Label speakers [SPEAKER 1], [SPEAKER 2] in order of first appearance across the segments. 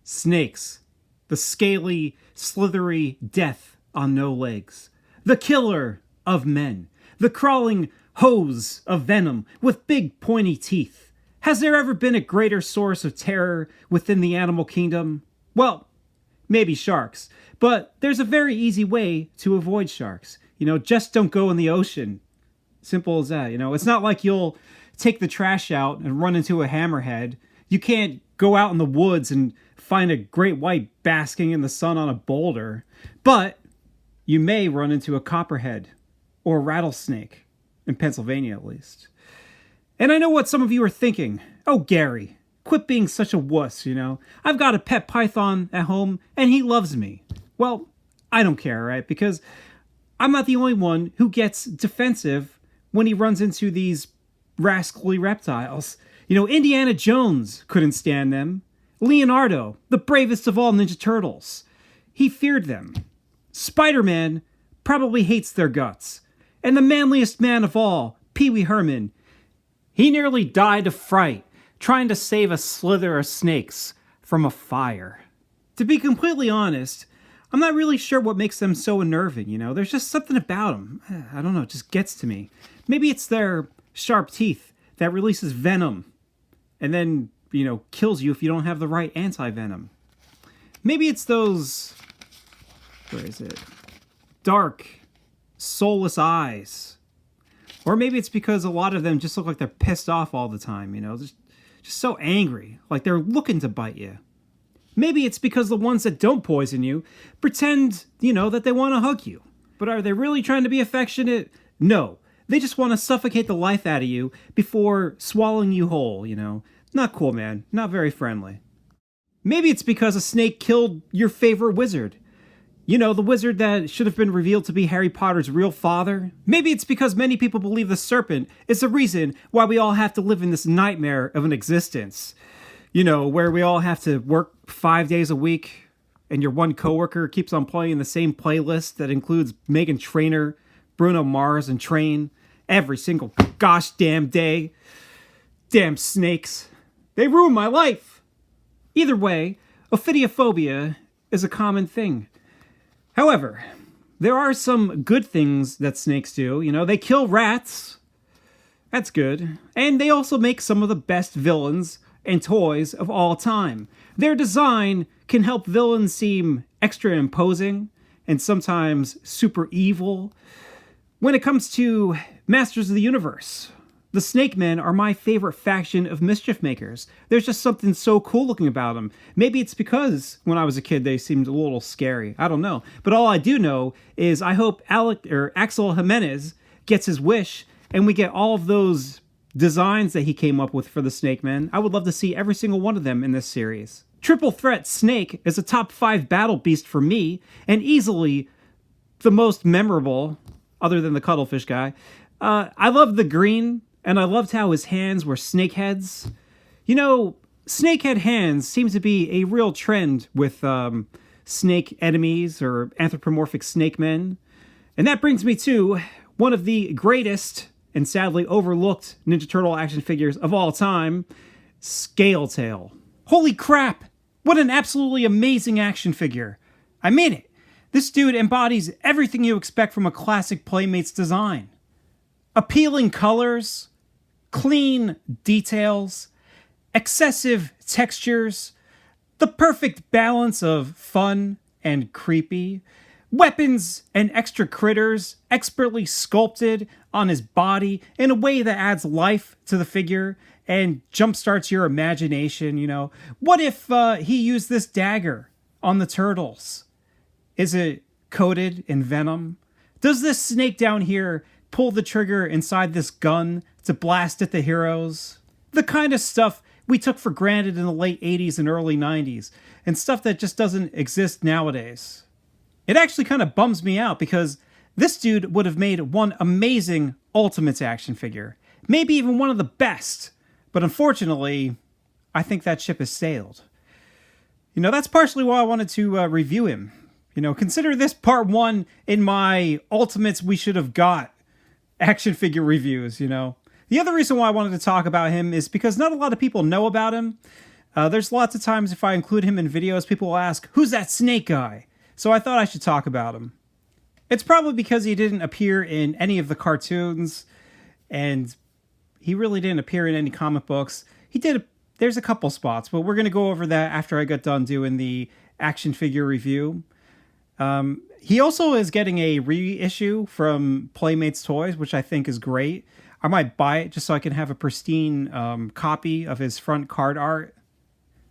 [SPEAKER 1] Snakes. The scaly, slithery death on no legs. The killer of men. The crawling hose of venom with big pointy teeth. Has there ever been a greater source of terror within the animal kingdom? Well, maybe sharks. But there's a very easy way to avoid sharks. Just don't go in the ocean. Simple as that. It's not like you'll take the trash out and run into a hammerhead. You can't go out in the woods and find a great white basking in the sun on a boulder. But you may run into a copperhead or a rattlesnake, in Pennsylvania at least. And I know what some of you are thinking. Oh, Gary, quit being such a wuss, I've got a pet python at home and he loves me. Well, I don't care, right? Because I'm not the only one who gets defensive when he runs into these rascally reptiles. Indiana Jones couldn't stand them. Leonardo, the bravest of all Ninja Turtles, he feared them. Spider-Man probably hates their guts. And the manliest man of all, Pee Wee Herman, he nearly died of fright trying to save a slither of snakes from a fire. To be completely honest, I'm not really sure what makes them so unnerving, There's just something about them. I don't know, it just gets to me. Maybe it's their sharp teeth that releases venom and then, kills you if you don't have the right anti-venom. Maybe it's those... Where is it? Dark, soulless eyes. Or maybe it's because a lot of them just look like they're pissed off all the time, just so angry, like they're looking to bite you. Maybe it's because the ones that don't poison you pretend, that they want to hug you. But are they really trying to be affectionate? No. They just want to suffocate the life out of you before swallowing you whole, Not cool, man. Not very friendly. Maybe it's because a snake killed your favorite wizard. The wizard that should have been revealed to be Harry Potter's real father. Maybe it's because many people believe the serpent is the reason why we all have to live in this nightmare of an existence. Where we all have to work 5 days a week and your one coworker keeps on playing the same playlist that includes Meghan Trainor, Bruno Mars, and Train every single gosh damn day. Damn snakes. They ruin my life. Either way, ophidiophobia is a common thing. However, there are some good things that snakes do. They kill rats. That's good. And they also make some of the best villains and toys of all time. Their design can help villains seem extra imposing and sometimes super evil. When it comes to Masters of the Universe, the Snake Men are my favorite faction of mischief makers. There's just something so cool looking about them. Maybe it's because when I was a kid they seemed a little scary. I don't know. But all I do know is I hope Axel Jimenez gets his wish and we get all of those designs that he came up with for the Snake Men. I would love to see every single one of them in this series. Triple Threat Snake is a top 5 battle beast for me and easily the most memorable, other than the cuttlefish guy. I love the green. And I loved how his hands were snake heads. Snakehead hands seem to be a real trend with snake enemies or anthropomorphic snake men. And that brings me to one of the greatest and sadly overlooked Ninja Turtle action figures of all time, Scaletail. Holy crap! What an absolutely amazing action figure. I mean it. This dude embodies everything you expect from a classic Playmates design. Appealing colors, clean details, excessive textures, the perfect balance of fun and creepy, weapons and extra critters expertly sculpted on his body in a way that adds life to the figure and jumpstarts your imagination, What if he used this dagger on the turtles? Is it coated in venom? Does this snake down here pull the trigger inside this gun to blast at the heroes? The kind of stuff we took for granted in the late 80s and early 90s, and stuff that just doesn't exist nowadays. It actually kind of bums me out because this dude would have made one amazing Ultimates action figure. Maybe even one of the best. But unfortunately, I think that ship has sailed. That's partially why I wanted to review him. Consider this part 1 in my Ultimates we should have got action figure reviews, The other reason why I wanted to talk about him is because not a lot of people know about him. There's lots of times if I include him in videos, people will ask, who's that snake guy? So I thought I should talk about him. It's probably because he didn't appear in any of the cartoons, and he really didn't appear in any comic books. There's a couple spots, but we're going to go over that after I got done doing the action figure review. He also is getting a reissue from Playmates Toys, which I think is great. I might buy it just so I can have a pristine copy of his front card art.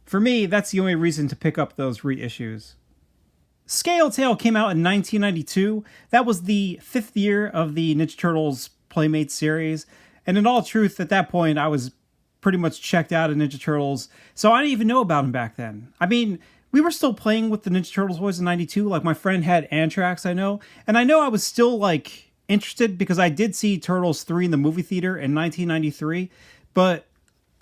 [SPEAKER 1] For me, that's the only reason to pick up those reissues. Scale Tail came out in 1992. That was the 5th year of the Ninja Turtles Playmates series. And in all truth, at that point, I was pretty much checked out of Ninja Turtles. So I didn't even know about him back then. I mean, we were still playing with the Ninja Turtles toys in 92. Like, my friend had Antrax, I know. And I know I was still, like, interested because I did see Turtles 3 in the movie theater in 1993. But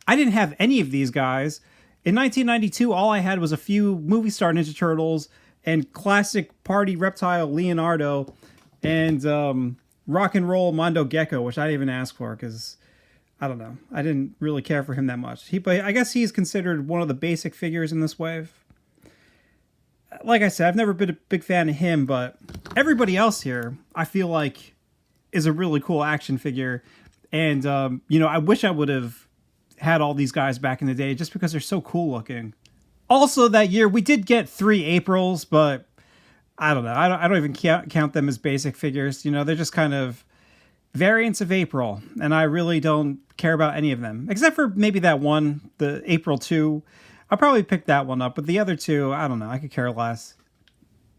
[SPEAKER 1] I didn't have any of these guys. In 1992, all I had was a few movie star Ninja Turtles and classic party reptile Leonardo and rock and roll Mondo Gecko, which I didn't even ask for because, I don't know, I didn't really care for him that much. But I guess he's considered one of the basic figures in this wave. Like I said, I've never been a big fan of him, but everybody else here, I feel like, is a really cool action figure. And, I wish I would have had all these guys back in the day just because they're so cool looking. Also that year, we did get 3 Aprils, but I don't know. I don't even count them as basic figures. They're just kind of variants of April, and I really don't care about any of them. Except for maybe that one, the April 2. I'll probably pick that one up, but the other two, I don't know. I could care less.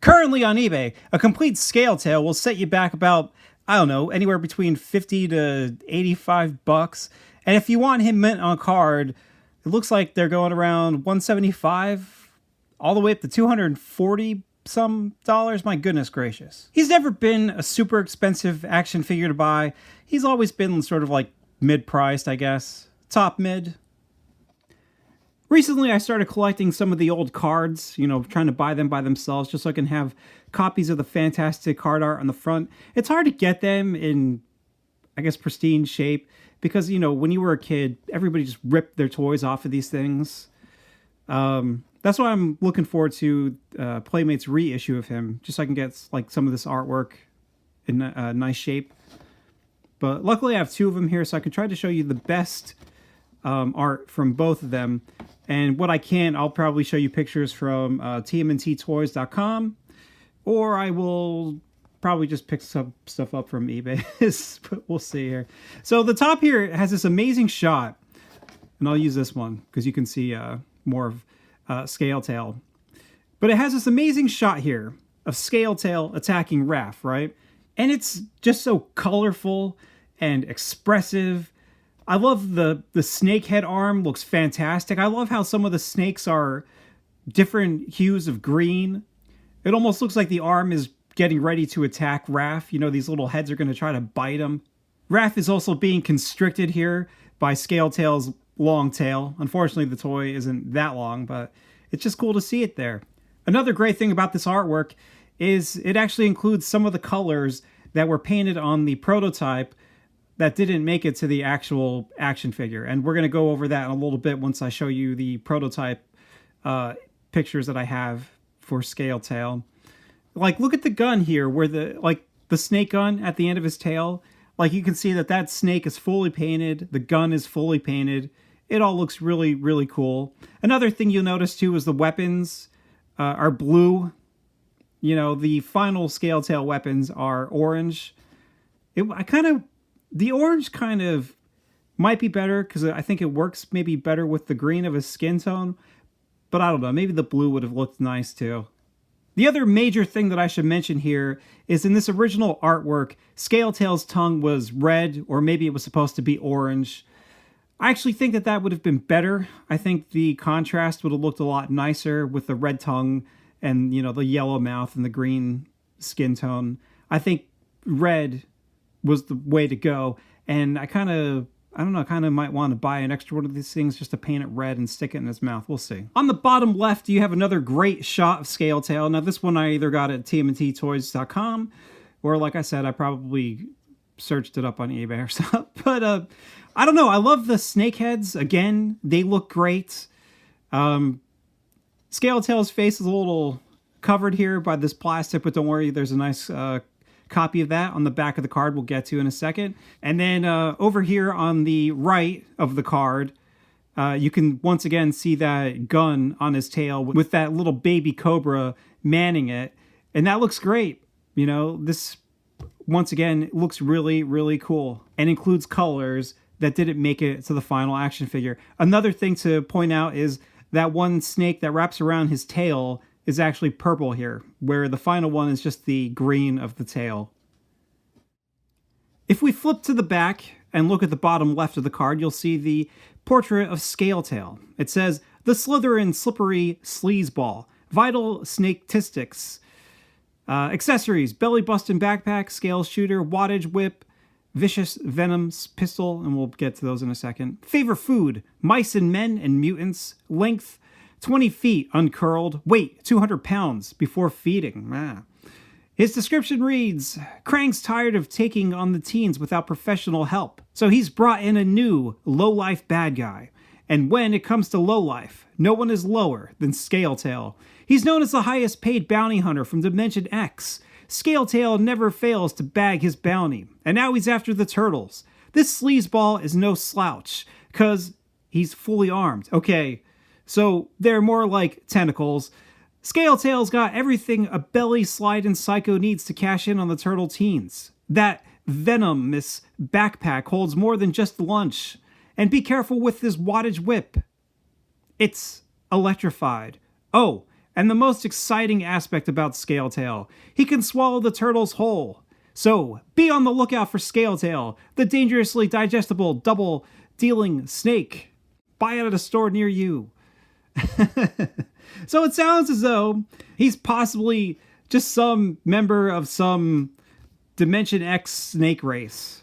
[SPEAKER 1] Currently on eBay, a complete Scale Tail will set you back about, I don't know, anywhere between $50 to $85. And if you want him mint on a card, it looks like they're going around $175 all the way up to $240 some dollars. My goodness gracious. He's never been a super expensive action figure to buy. He's always been sort of like mid-priced, I guess. Top mid. Recently, I started collecting some of the old cards, trying to buy them by themselves just so I can have copies of the fantastic card art on the front. It's hard to get them in, I guess, pristine shape. Because, when you were a kid, everybody just ripped their toys off of these things. That's why I'm looking forward to Playmates' reissue of him, just so I can get like some of this artwork in nice shape. But luckily I have 2 of them here, so I can try to show you the best art from both of them. And what I can, I'll probably show you pictures from TMNTtoys.com, or I will probably just pick some stuff up from eBay. But we'll see here. So the top here has this amazing shot, and I'll use this one because you can see more of Scale Tail. But it has this amazing shot here of Scale Tail attacking Raph, right? And it's just so colorful and expressive. I love the snake head arm, looks fantastic. I love how some of the snakes are different hues of green. It almost looks like the arm is getting ready to attack Raph. These little heads are going to try to bite him. Raph is also being constricted here by Scale Tail's long tail. Unfortunately, the toy isn't that long, but it's just cool to see it there. Another great thing about this artwork is it actually includes some of the colors that were painted on the prototype that didn't make it to the actual action figure. And we're going to go over that in a little bit once I show you the prototype pictures that I have for Scale Tail. Like, look at the gun here, where the snake gun at the end of his tail. Like, you can see that snake is fully painted. The gun is fully painted. It all looks really, really cool. Another thing you'll notice, too, is the weapons are blue. The final Scale Tail weapons are orange. The orange kind of might be better, because I think it works maybe better with the green of his skin tone. But I don't know, maybe the blue would have looked nice, too. The other major thing that I should mention here is in this original artwork, Scale Tail's tongue was red, or maybe it was supposed to be orange. I actually think that would have been better. I think the contrast would have looked a lot nicer with the red tongue and, the yellow mouth and the green skin tone. I think red was the way to go, and I kind of might want to buy an extra one of these things just to paint it red and stick it in his mouth. We'll see. On the bottom left, you have another great shot of Scale Tail. Now, this one I either got at TMNTtoys.com, or like I said, I probably searched it up on eBay or something. But I don't know. I love the snake heads. Again, they look great. Scaletail's face is a little covered here by this plastic, but don't worry, there's a nice copy of that on the back of the card we'll get to in a second. And then over here on the right of the card, you can once again see that gun on his tail with that little baby cobra manning it. And that looks great. You know, this, once again, looks really, really cool and includes colors that didn't make it to the final action figure. Another thing to point out is that one snake that wraps around his tail is actually purple here, where the final one is just the green of the tail. If we flip to the back and look at the bottom left of the card, you'll see the portrait of Scaletail. It says, the Slytherin Slippery Sleazeball, Vital Snaketistics, accessories, belly bustin' backpack, scale shooter, wattage whip, vicious venoms pistol, and we'll get to those in a second. Favorite food, mice and men and mutants. Length, 20 feet uncurled. Weight, 200 pounds before feeding. His description reads, Krang's tired of taking on the teens without professional help, so he's brought in a new, low-life bad guy. And when it comes to low-life, no one is lower than Scaletail. He's known as the highest paid bounty hunter from Dimension X. Scaletail never fails to bag his bounty, and now he's after the turtles. This sleazeball is no slouch, cause he's fully armed. Okay, so they're more like tentacles. Scaletail's got everything a belly-sliding psycho needs to cash in on the turtle teens. That venomous backpack holds more than just lunch. And be careful with this wattage whip. It's electrified. Oh, and the most exciting aspect about Scaletail, he can swallow the turtles whole. So, be on the lookout for Scaletail, the dangerously digestible double-dealing snake. Buy it at a store near you. So it sounds as though he's possibly just some member of some Dimension X snake race.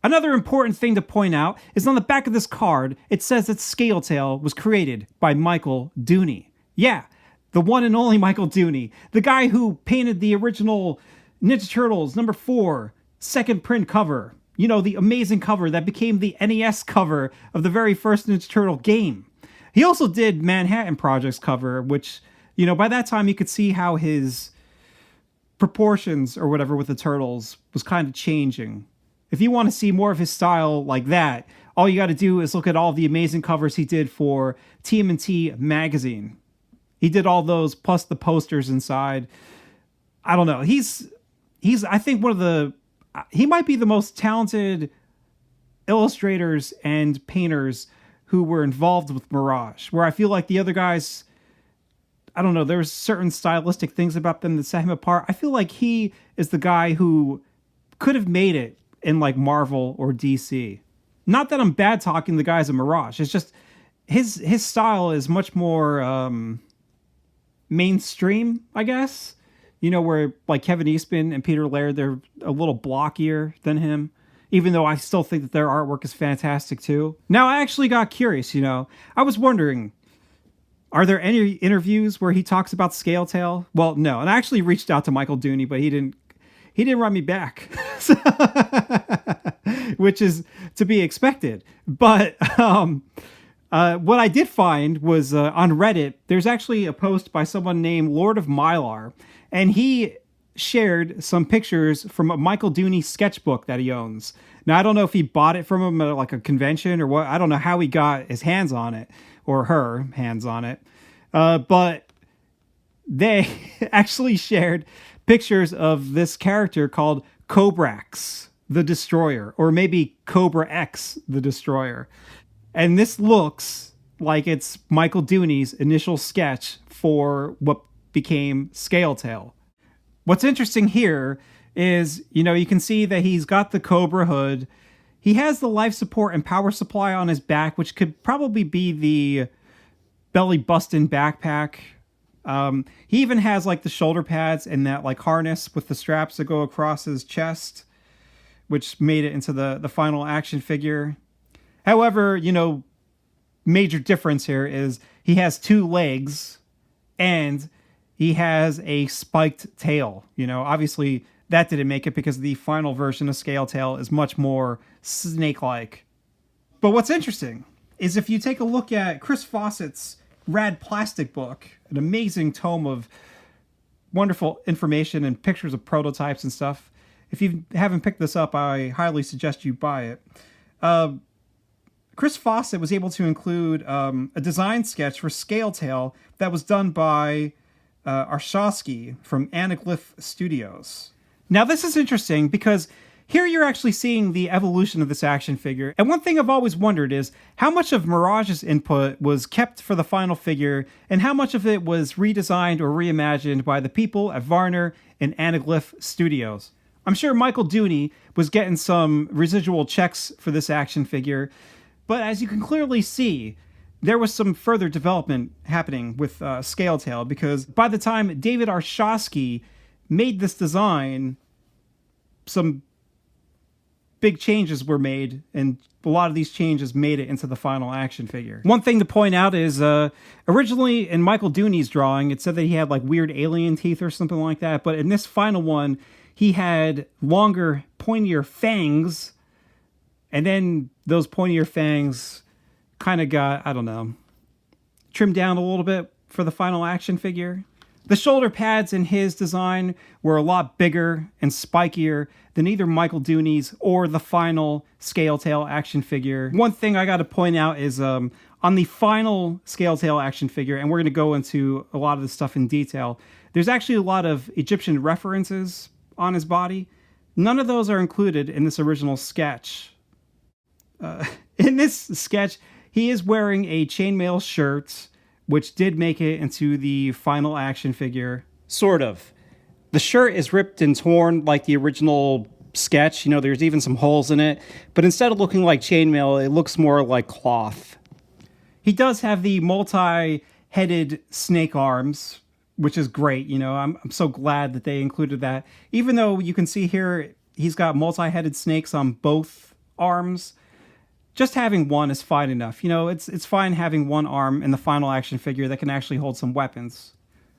[SPEAKER 1] Another important thing to point out is on the back of this card, it says that Scaletail was created by Michael Dooney. Yeah, the one and only Michael Dooney, the guy who painted the original Ninja Turtles #4 second print cover. You know, the amazing cover that became the NES cover of the very first Ninja Turtle game. He also did Manhattan Project's cover, which, you know, by that time you could see how his proportions or whatever with the Turtles was kind of changing. If you want to see more of his style like that, all you got to do is look at all the amazing covers he did for TMNT magazine. He did all those plus the posters inside. I don't know. He's I think he might be the most talented illustrators and painters who were involved with Mirage, where I feel like the other guys, I don't know, there's certain stylistic things about them that set him apart. I feel like he is the guy who could have made it in like Marvel or DC. Not that I'm bad talking the guys at Mirage. It's just his style is much more mainstream, I guess. You know, where like Kevin Eastman and Peter Laird, they're a little blockier than him. Even though I still think that their artwork is fantastic too. Now, I actually got curious, you know. I was wondering, are there any interviews where he talks about Scaletail? Well, no. And I actually reached out to Michael Dooney, but he didn't write me back. Which is to be expected. But what I did find was on Reddit, there's actually a post by someone named Lord of Mylar. And he shared some pictures from a Michael Dooney sketchbook that he owns. Now, I don't know if he bought it from him at like a convention or what. I don't know how he got his hands on it or her hands on it. But they actually shared pictures of this character called Cobrax the Destroyer, or maybe Cobra X the Destroyer. And this looks like it's Michael Dooney's initial sketch for what became Scaletail. What's interesting here is, you know, you can see that he's got the Cobra hood. He has the life support and power supply on his back, which could probably be the belly bustin' backpack. He even has like the shoulder pads and that like harness with the straps that go across his chest, which made it into the final action figure. However, you know, major difference here is he has 2 legs and he has a spiked tail. You know, obviously that didn't make it because the final version of Scaletail is much more snake-like. But what's interesting is if you take a look at Chris Fawcett's Rad Plastic book, an amazing tome of wonderful information and pictures of prototypes and stuff. If you haven't picked this up, I highly suggest you buy it. Chris Fawcett was able to include a design sketch for Scaletail that was done by Arshosky from Anaglyph Studios. Now, this is interesting because here you're actually seeing the evolution of this action figure. And one thing I've always wondered is how much of Mirage's input was kept for the final figure and how much of it was redesigned or reimagined by the people at Varner and Anaglyph Studios. I'm sure Michael Dooney was getting some residual checks for this action figure, but as you can clearly see, there was some further development happening with Scaletail, because by the time David Arshosky made this design, some big changes were made, and a lot of these changes made it into the final action figure. One thing to point out is originally in Michael Dooney's drawing, it said that he had like weird alien teeth or something like that, but in this final one, he had longer, pointier fangs, and then those pointier fangs kind of got, I don't know, trimmed down a little bit for the final action figure. The shoulder pads in his design were a lot bigger and spikier than either Michael Dooney's or the final Scaletail action figure. One thing I got to point out is on the final Scaletail action figure, and we're going to go into a lot of this stuff in detail, there's actually a lot of Egyptian references on his body. None of those are included in this original sketch. In this sketch, he is wearing a chainmail shirt, which did make it into the final action figure. Sort of. The shirt is ripped and torn like the original sketch. You know, there's even some holes in it. But instead of looking like chainmail, it looks more like cloth. He does have the multi-headed snake arms, which is great. You know, I'm so glad that they included that. Even though you can see here, he's got multi-headed snakes on both arms. Just having one is fine enough. You know, it's fine having one arm in the final action figure that can actually hold some weapons.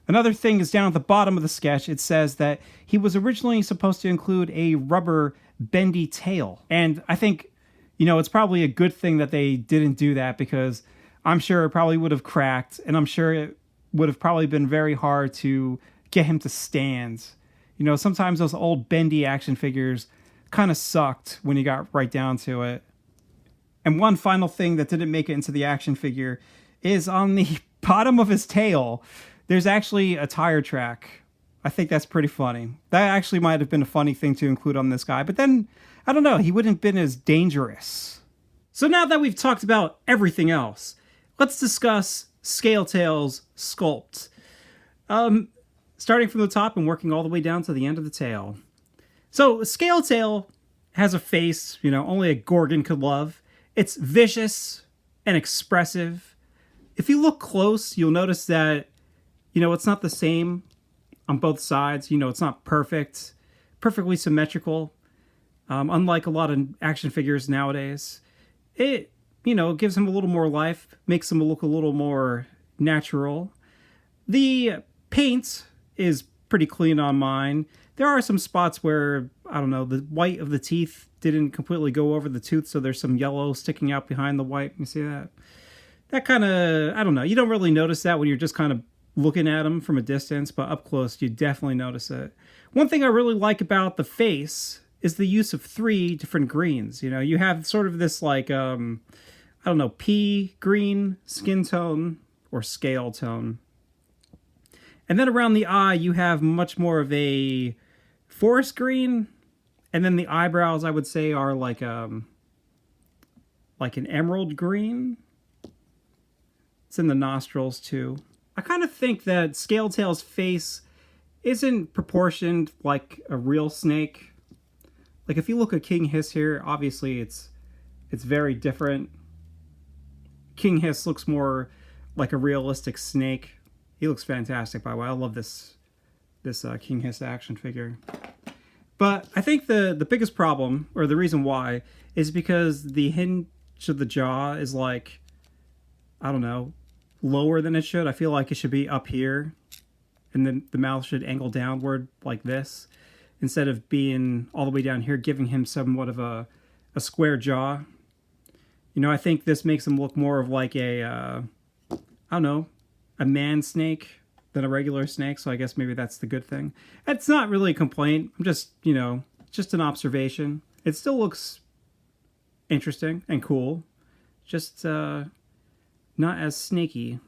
[SPEAKER 1] Another thing is down at the bottom of the sketch, it says that he was originally supposed to include a rubber bendy tail. And I think, you know, it's probably a good thing that they didn't do that, because I'm sure it probably would have cracked, and I'm sure it would have probably been very hard to get him to stand. You know, sometimes those old bendy action figures kind of sucked when you got right down to it. And one final thing that didn't make it into the action figure is on the bottom of his tail, there's actually a tire track. I think that's pretty funny. That actually might have been a funny thing to include on this guy. But then, I don't know, he wouldn't have been as dangerous. So now that we've talked about everything else, let's discuss Scaletail's sculpt. Starting from the top and working all the way down to the end of the tail. So Scaletail has a face, you know, only a Gorgon could love. It's vicious and expressive. If you look close, you'll notice that, you know, it's not the same on both sides. You know, it's not perfectly symmetrical. Unlike a lot of action figures nowadays, it, you know, gives him a little more life, makes him look a little more natural. The paint is pretty clean on mine. There are some spots where, I don't know, the white of the teeth didn't completely go over the tooth, so there's some yellow sticking out behind the white. You see that? That kind of, I don't know, you don't really notice that when you're just kind of looking at them from a distance, but up close, you definitely notice it. One thing I really like about the face is the use of 3 different greens. You know, you have sort of this like, I don't know, pea green skin tone or scale tone. And then around the eye, you have much more of a forest green. And then the eyebrows, I would say, are like an emerald green. It's in the nostrils, too. I kind of think that Scaletail's face isn't proportioned like a real snake. Like, if you look at King Hiss here, obviously it's very different. King Hiss looks more like a realistic snake. He looks fantastic, by the way. I love this King Hiss action figure. But I think the biggest problem, or the reason why, is because the hinge of the jaw is like, I don't know, lower than it should. I feel like it should be up here, and then the mouth should angle downward like this, instead of being all the way down here, giving him somewhat of a square jaw. You know, I think this makes him look more of like a, I don't know, a man snake than a regular snake. So I guess maybe that's the good thing. It's not really a complaint. I'm just, you know, just an observation. It still looks interesting and cool. Just not as snaky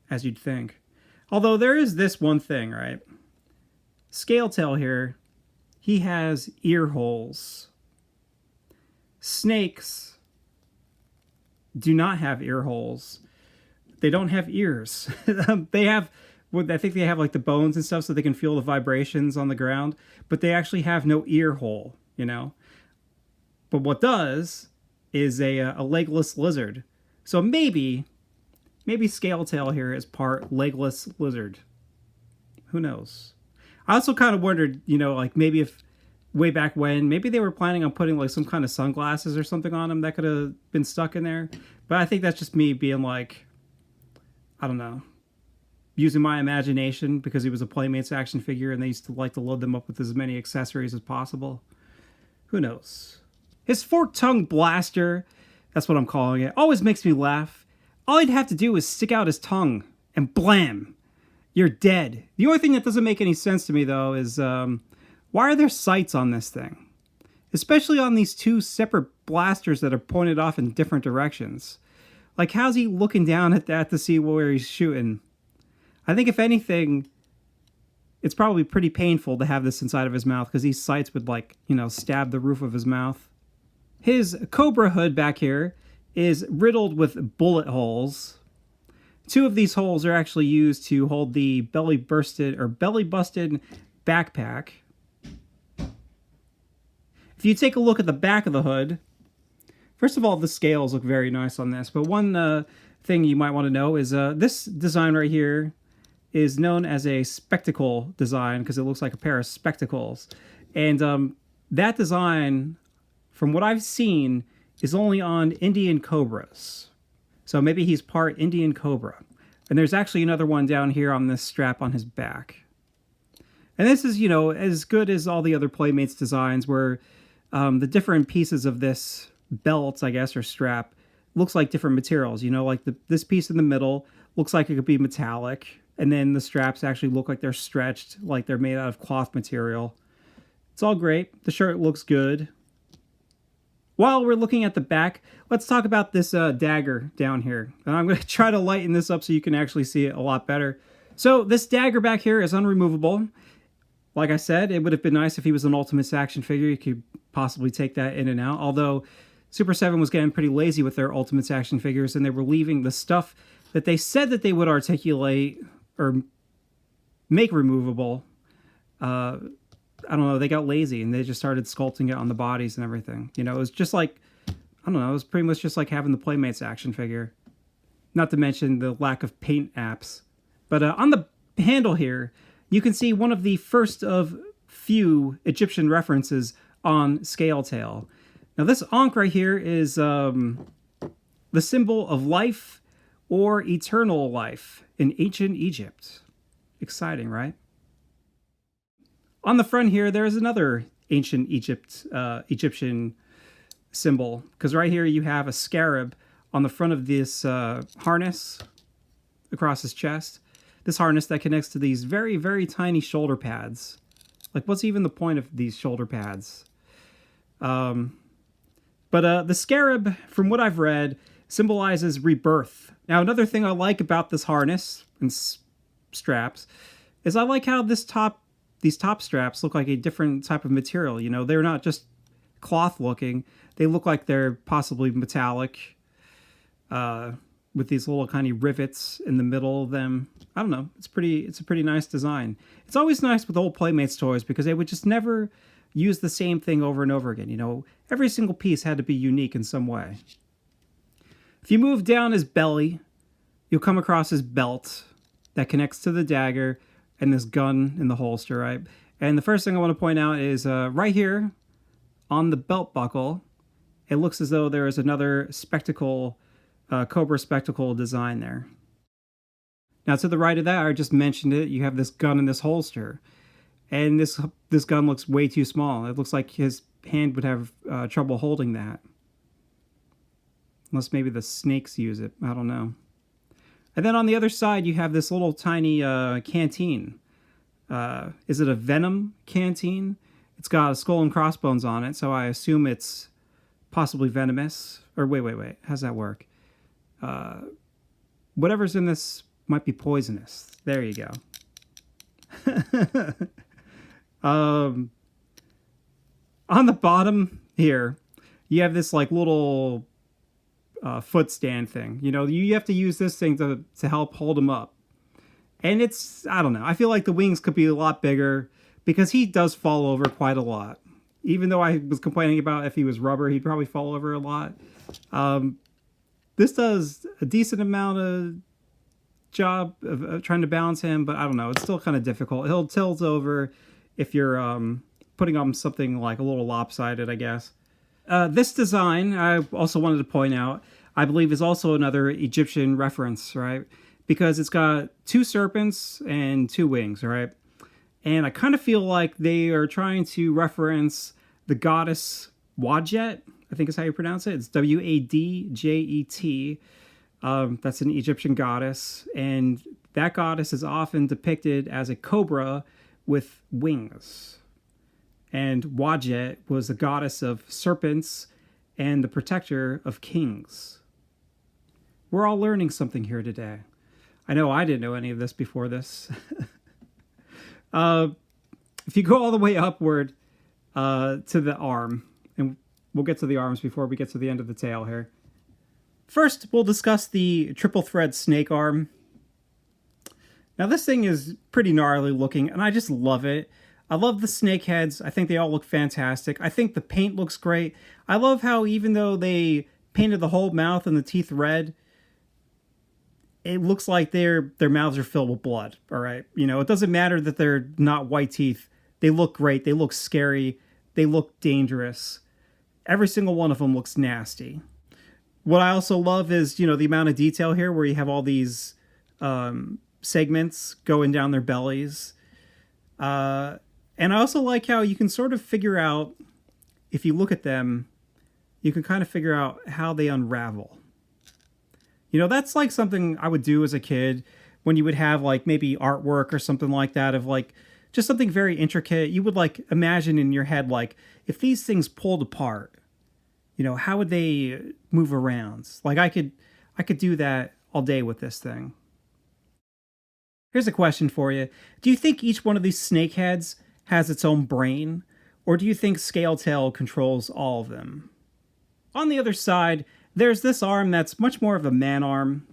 [SPEAKER 1] as you'd think. Although there is this one thing, right? Scaletail here, he has ear holes. Snakes do not have ear holes. They don't have ears. They have, I think they have like the bones and stuff so they can feel the vibrations on the ground, but they actually have no ear hole, you know? But what does is a legless lizard. So maybe Scaletail here is part legless lizard. Who knows? I also kind of wondered, you know, like maybe if way back when, maybe they were planning on putting like some kind of sunglasses or something on him that could have been stuck in there. But I think that's just me being like, I don't know, using my imagination because he was a Playmates action figure and they used to like to load them up with as many accessories as possible. Who knows? His fork-tongued blaster, that's what I'm calling it, always makes me laugh. All he'd have to do is stick out his tongue and blam, you're dead. The only thing that doesn't make any sense to me though is why are there sights on this thing? Especially on these two separate blasters that are pointed off in different directions. Like, how's he looking down at that to see where he's shooting? I think if anything, it's probably pretty painful to have this inside of his mouth because these sights would, like, you know, stab the roof of his mouth. His Cobra hood back here is riddled with bullet holes. Two of these holes are actually used to hold the belly busted backpack. If you take a look at the back of the hood, first of all, the scales look very nice on this. But one thing you might want to know is this design right here is known as a spectacle design because it looks like a pair of spectacles. And that design, from what I've seen, is only on Indian Cobras. So maybe he's part Indian Cobra. And there's actually another one down here on this strap on his back. And this is, you know, as good as all the other Playmates designs where the different pieces of this belt, I guess, or strap, looks like different materials. You know, like this piece in the middle looks like it could be metallic. And then the straps actually look like they're stretched, like they're made out of cloth material. It's all great. The shirt looks good. While we're looking at the back, let's talk about this dagger down here. And I'm going to try to lighten this up so you can actually see it a lot better. So this dagger back here is unremovable. Like I said, it would have been nice if he was an Ultimates action figure. You could possibly take that in and out. Although Super 7 was getting pretty lazy with their Ultimates action figures, and they were leaving the stuff that they said that they would articulate or make removable. I don't know, they got lazy and they just started sculpting it on the bodies and everything. You know, it was just like, I don't know, it was pretty much just like having the Playmates action figure. Not to mention the lack of paint apps. But on the handle here, you can see one of the first of few Egyptian references on Scaletail. Now this Ankh right here is the symbol of life or eternal life in ancient Egypt. Exciting, right? On the front here, there is another ancient Egyptian symbol. Because right here you have a scarab on the front of this harness across his chest. This harness that connects to these very, very tiny shoulder pads. Like, what's even the point of these shoulder pads? But the scarab, from what I've read, symbolizes rebirth. Now, another thing I like about this harness and straps is I like how these top straps look like a different type of material. You know, they're not just cloth looking. They look like they're possibly metallic with these little kind of rivets in the middle of them. I don't know. It's a pretty nice design. It's always nice with old Playmates toys because they would just never use the same thing over and over again. You know, every single piece had to be unique in some way. If you move down his belly, you'll come across his belt that connects to the dagger and this gun in the holster, right? And the first thing I want to point out is right here on the belt buckle, it looks as though there is another spectacle, Cobra spectacle design there. Now to the right of that, I just mentioned it, you have this gun in this holster. And this gun looks way too small. It looks like his hand would have trouble holding that. Unless maybe the snakes use it. I don't know. And then on the other side, you have this little tiny canteen. Is it a venom canteen? It's got a skull and crossbones on it, so I assume it's possibly venomous. Or wait. How's that work? Whatever's in this might be poisonous. There you go. On the bottom here, you have this like little foot stand thing. You know, you have to use this thing to help hold him up. And it's, I don't know, I feel like the wings could be a lot bigger because he does fall over quite a lot. Even though I was complaining about if he was rubber, he'd probably fall over a lot. This does a decent amount of job of trying to balance him, but I don't know, it's still kind of difficult. He'll tilt over if you're putting on something like a little lopsided, I guess. This design, I also wanted to point out, I believe is also another Egyptian reference, right? Because it's got 2 serpents and 2 wings, right? And I kind of feel like they are trying to reference the goddess Wadjet, I think is how you pronounce it. It's Wadjet. That's an Egyptian goddess. And that goddess is often depicted as a cobra with wings. And Wadjet was the goddess of serpents and the protector of kings. We're all learning something here today. I know I didn't know any of this before this. If you go all the way upward to the arm, and we'll get to the arms before we get to the end of the tail here. First, we'll discuss the triple thread snake arm. Now this thing is pretty gnarly looking, and I just love it. I love the snake heads. I think they all look fantastic. I think the paint looks great. I love how even though they painted the whole mouth and the teeth red, it looks like their mouths are filled with blood, all right? You know, it doesn't matter that they're not white teeth. They look great. They look scary. They look dangerous. Every single one of them looks nasty. What I also love is, you know, the amount of detail here where you have all these segments going down their bellies. And I also like how you can sort of figure out, if you look at them, you can kind of figure out how they unravel. You know, that's like something I would do as a kid when you would have like maybe artwork or something like that of like just something very intricate. You would like imagine in your head, like if these things pulled apart, you know, how would they move around? Like I could do that all day with this thing. Here's a question for you. Do you think each one of these snake heads has its own brain? Or do you think Scaletail controls all of them? On the other side, there's this arm that's much more of a man arm.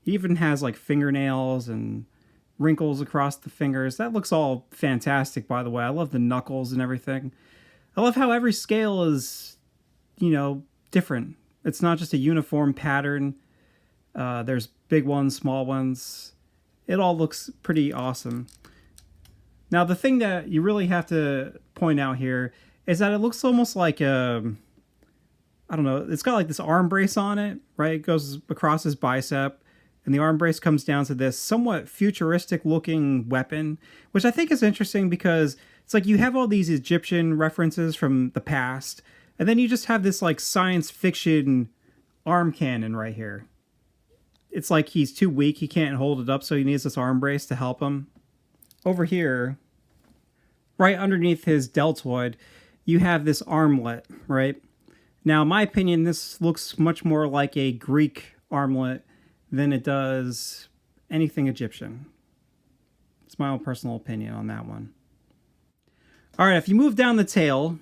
[SPEAKER 1] He even has like fingernails and wrinkles across the fingers. That looks all fantastic, by the way. I love the knuckles and everything. I love how every scale is, you know, different. It's not just a uniform pattern. There's big ones, small ones. It all looks pretty awesome. Now, the thing that you really have to point out here is that it looks almost like I don't know, it's got like this arm brace on it, right? It goes across his bicep, and the arm brace comes down to this somewhat futuristic looking weapon, which I think is interesting because it's like you have all these Egyptian references from the past, and then you just have this like science fiction arm cannon right here. It's like he's too weak, he can't hold it up, so he needs this arm brace to help him. Over here, right underneath his deltoid, you have this armlet, right? Now, in my opinion, this looks much more like a Greek armlet than it does anything Egyptian. It's my own personal opinion on that one. All right, if you move down the tail,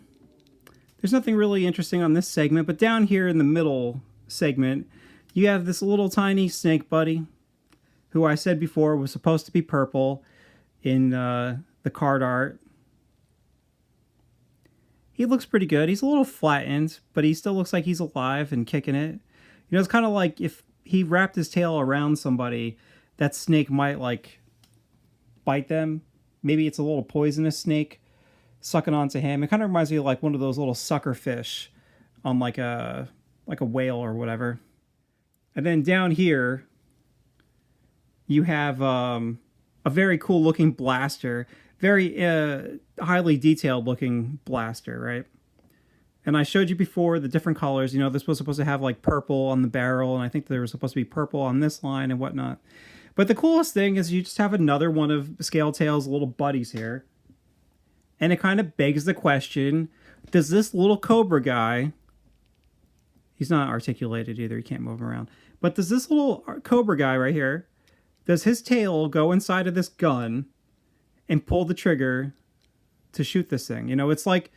[SPEAKER 1] there's nothing really interesting on this segment, but down here in the middle segment, you have this little tiny snake buddy, who I said before was supposed to be purple in the card art. He looks pretty good. He's a little flattened, but he still looks like he's alive and kicking it. You know, it's kind of like if he wrapped his tail around somebody, that snake might like bite them. Maybe it's a little poisonous snake sucking onto him. It kind of reminds me of like one of those little sucker fish on like a whale or whatever. And then down here, you have a very cool looking blaster. Very highly detailed looking blaster, right? And I showed you before the different colors. You know, this was supposed to have like purple on the barrel, and I think there was supposed to be purple on this line and whatnot. But the coolest thing is you just have another one of Scaletail's little buddies here. And it kind of begs the question, does this little Cobra guy, he's not articulated either, he can't move around, but does this little Cobra guy right here, does his tail go inside of this gun and pull the trigger to shoot this thing? You know, it's like,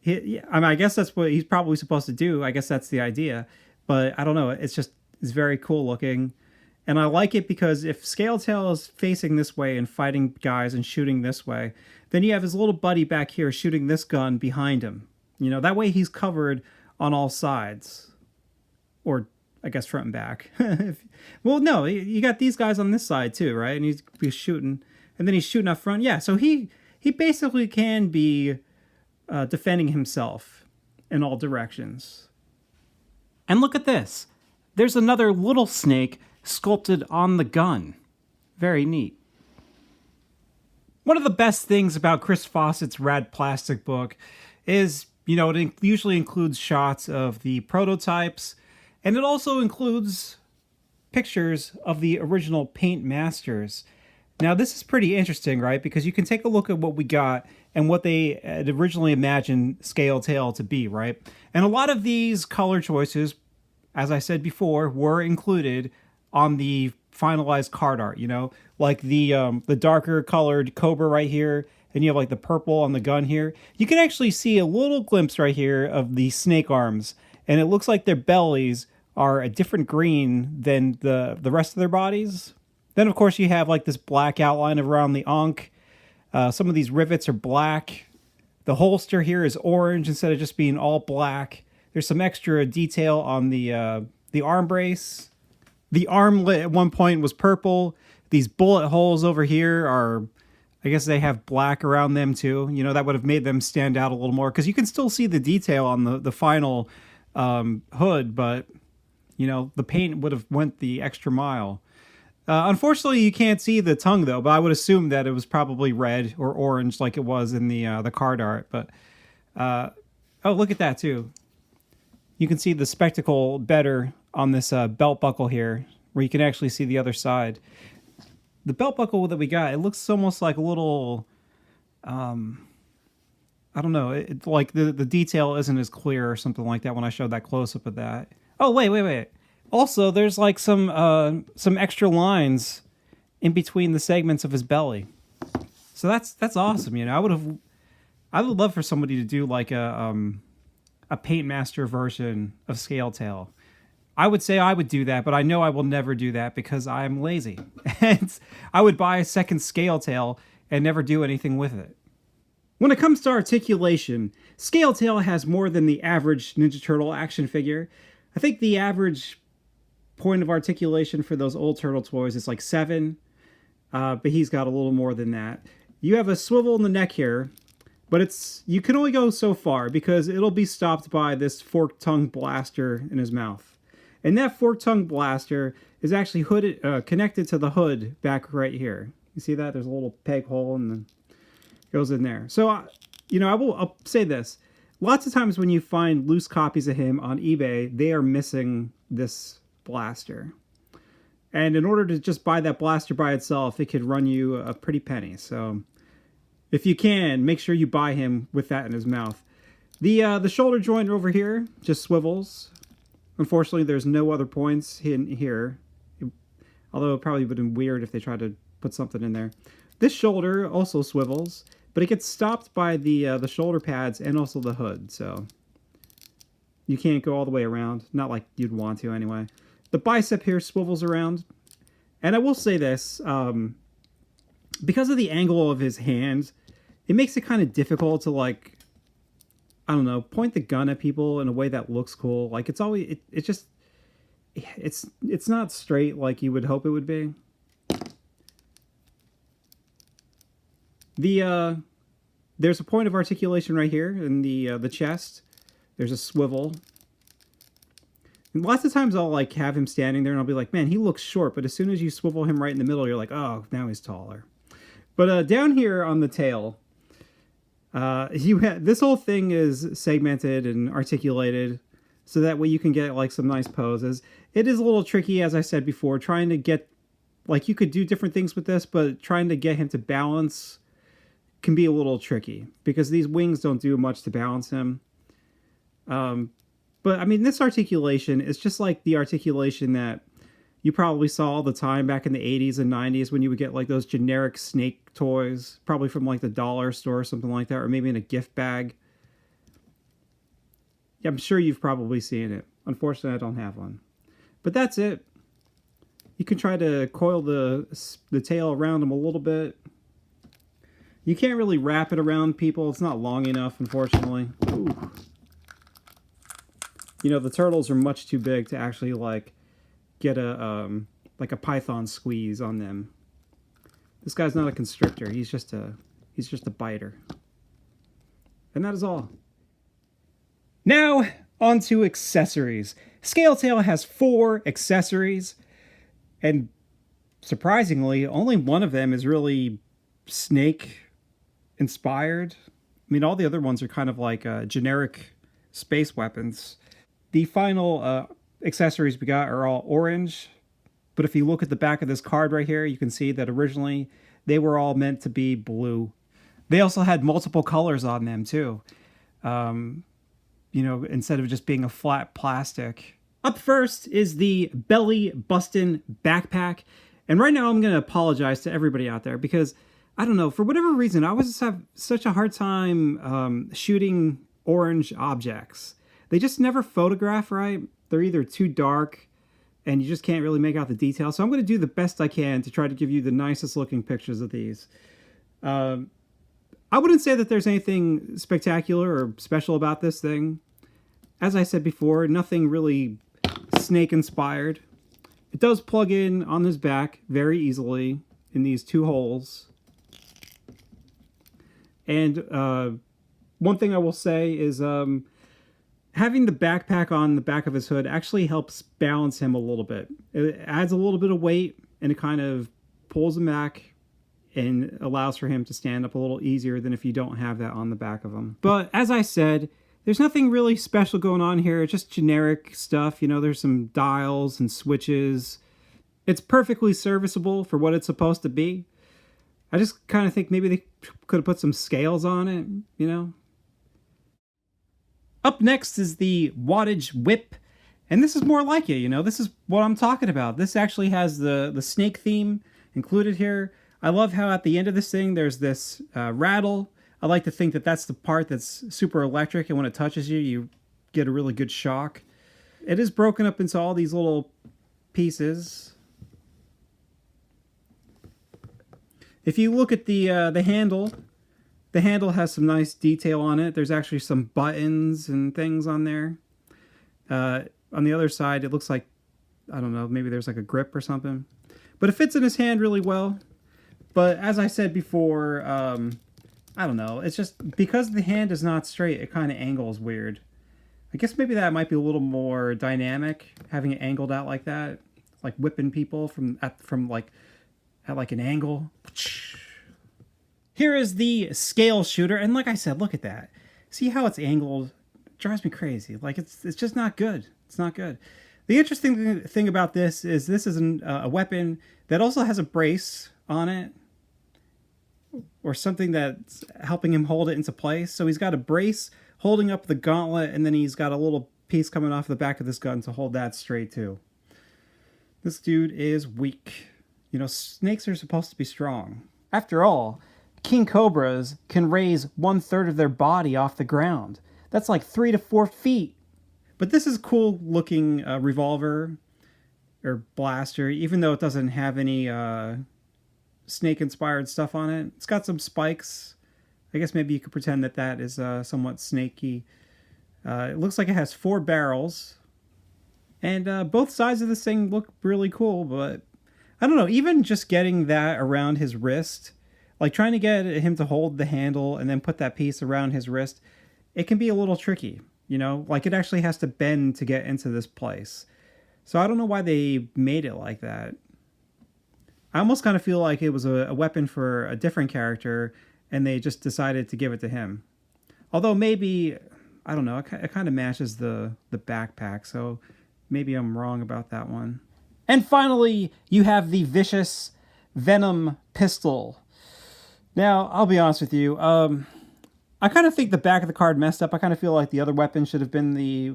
[SPEAKER 1] I guess that's what he's probably supposed to do. I guess that's the idea. But I don't know, it's very cool looking. And I like it because if Scaletail is facing this way and fighting guys and shooting this way, then you have his little buddy back here shooting this gun behind him. You know, that way he's covered on all sides. Or, I guess, front and back. Well, no, you got these guys on this side too, right? And he's shooting. And then he's shooting up front. Yeah, so he basically can be defending himself in all directions. And look at this. There's another little snake sculpted on the gun. Very neat. One of the best things about Chris Fawcett's Rad Plastic book is, you know, it usually includes shots of the prototypes, and it also includes pictures of the original paint masters. Now, this is pretty interesting, right? Because you can take a look at what we got and what they had originally imagined Scaletail to be, right? And a lot of these color choices, as I said before, were included on the finalized card art, you know, like the darker colored Cobra right here, and you have like the purple on the gun here. You can actually see a little glimpse right here of the snake arms, and it looks like their bellies are a different green than the rest of their bodies. Then, of course, you have like this black outline around the ankh. Some of these rivets are black. The holster here is orange instead of just being all black. There's some extra detail on the arm brace. The armlet at one point was purple. These bullet holes over here are, I guess they have black around them too. You know, that would have made them stand out a little more because you can still see the detail on the final hood, but, you know, the paint would have went the extra mile. Unfortunately, you can't see the tongue though, but I would assume that it was probably red or orange like it was in the card art. But oh, look at that too. You can see the spectacle better on this belt buckle here, where you can actually see the other side. The belt buckle that we got, it looks almost like a little, I don't know, it like the detail isn't as clear or something like that when I showed that close-up of that. Oh, wait. Also, there's like some extra lines in between the segments of his belly. So that's awesome, you know. I would love for somebody to do like a Paint Master version of Scaletail. I would say I would do that, but I know I will never do that because I'm lazy. And I would buy a second Scaletail and never do anything with it. When it comes to articulation, Scaletail has more than the average Ninja Turtle action figure. I think the average point of articulation for those old Turtle toys is like 7, but he's got a little more than that. You have a swivel in the neck here, but you can only go so far because it'll be stopped by this forked tongue blaster in his mouth. And that forked tongue blaster is actually connected to the hood back right here. You see that? There's a little peg hole and then goes in there. So, you know, I'll say this. Lots of times when you find loose copies of him on eBay, they are missing this blaster. And in order to just buy that blaster by itself, it could run you a pretty penny. So if you can, make sure you buy him with that in his mouth. The shoulder joint over here just swivels. Unfortunately, there's no other points in here. Although it probably would have been weird if they tried to put something in there. This shoulder also swivels, but it gets stopped by the shoulder pads and also the hood. So you can't go all the way around. Not like you'd want to anyway. The bicep here swivels around. And I will say this. Because of the angle of his hand, it makes it kind of difficult to, like, I don't know, point the gun at people in a way that looks cool. Like, it's always, it's not straight like you would hope it would be. There's a point of articulation right here in the chest. There's a swivel. And lots of times I'll like have him standing there and I'll be like, man, he looks short. But as soon as you swivel him right in the middle, you're like, oh, now he's taller. But down here on the tail, This whole thing is segmented and articulated, so that way you can get like some nice poses. It is a little tricky, as I said before, trying to get, like, you could do different things with this, but trying to get him to balance can be a little tricky because these wings don't do much to balance him. But I mean, this articulation is just like the articulation that you probably saw all the time back in the 80s and 90s when you would get like those generic snake toys, probably from like the dollar store or something like that, or maybe in a gift bag. Yeah, I'm sure you've probably seen it. Unfortunately, I don't have one. But that's it. You can try to coil the tail around them a little bit. You can't really wrap it around people. It's not long enough, unfortunately. Ooh. You know, the turtles are much too big to actually like get a python squeeze on them. This guy's not a constrictor. He's just a biter. And that is all. Now on to accessories. Scaletail has 4 accessories, and surprisingly, only one of them is really snake inspired. I mean, all the other ones are kind of like generic space weapons. The final accessories we got are all orange, but if you look at the back of this card right here, you can see that originally they were all meant to be blue. They also had multiple colors on them too. You know, instead of just being a flat plastic. Up first is the belly bustin' backpack. And right now I'm going to apologize to everybody out there because, I don't know, for whatever reason, I always have such a hard time shooting orange objects. They just never photograph right. They're either too dark and you just can't really make out the details. So I'm going to do the best I can to try to give you the nicest looking pictures of these. I wouldn't say that there's anything spectacular or special about this thing. As I said before, nothing really snake inspired. It does plug in on his back very easily in these 2 holes. And one thing I will say is having the backpack on the back of his hood actually helps balance him a little bit. It adds a little bit of weight and it kind of pulls him back and allows for him to stand up a little easier than if you don't have that on the back of him. But as I said, there's nothing really special going on here. It's just generic stuff. You know, there's some dials and switches. It's perfectly serviceable for what it's supposed to be. I just kind of think maybe they could have put some scales on it, you know. Up next is the wattage whip. And this is more like it, you know. This is what I'm talking about. This actually has the snake theme included here. I love how at the end of this thing there's this rattle. I like to think that that's the part that's super electric, and when it touches you, you get a really good shock. It is broken up into all these little pieces. If you look at the handle has some nice detail on it. There's actually some buttons and things on there. On the other side, it looks like, I don't know, maybe there's like a grip or something. But it fits in his hand really well. But as I said before, I don't know. It's just because the hand is not straight, it kind of angles weird. I guess maybe that might be a little more dynamic, having it angled out like that, like whipping people at an angle. Here is the scale shooter, and like I said, look at that. See how it's angled? It drives me crazy. Like it's just not good. It's not good. The interesting thing about this is a weapon that also has a brace on it, or something that's helping him hold it into place. So he's got a brace holding up the gauntlet, and then he's got a little piece coming off the back of this gun to hold that straight too. This dude is weak. You know, snakes are supposed to be strong. After all, king cobras can raise 1/3 of their body off the ground. That's like 3 to 4 feet. But this is cool looking revolver or blaster, even though it doesn't have any snake-inspired stuff on it. It's got some spikes. I guess maybe you could pretend that is somewhat snaky. It looks like it has 4 barrels. And both sides of this thing look really cool, but I don't know, even just getting that around his wrist, like trying to get him to hold the handle and then put that piece around his wrist, it can be a little tricky, you know? Like it actually has to bend to get into this place. So I don't know why they made it like that. I almost kind of feel like it was a weapon for a different character, and they just decided to give it to him. Although maybe, I don't know, it kind of matches the backpack, so maybe I'm wrong about that one. And finally, you have the vicious Venom pistol. Now, I'll be honest with you, I kind of think the back of the card messed up. I kind of feel like the other weapon should have been the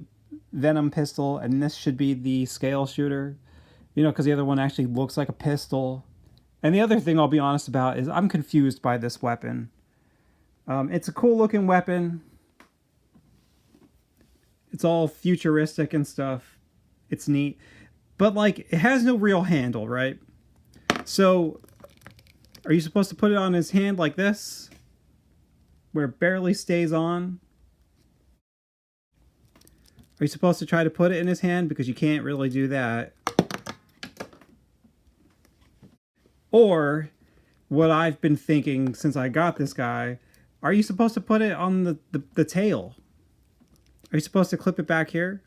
[SPEAKER 1] Venom pistol, and this should be the scale shooter. You know, because the other one actually looks like a pistol. And the other thing I'll be honest about is I'm confused by this weapon. It's a cool looking weapon. It's all futuristic and stuff. It's neat. But, like, it has no real handle, right? So, are you supposed to put it on his hand like this? Where it barely stays on? Are you supposed to try to put it in his hand? Because you can't really do that. Or, what I've been thinking since I got this guy, are you supposed to put it on the tail? Are you supposed to clip it back here?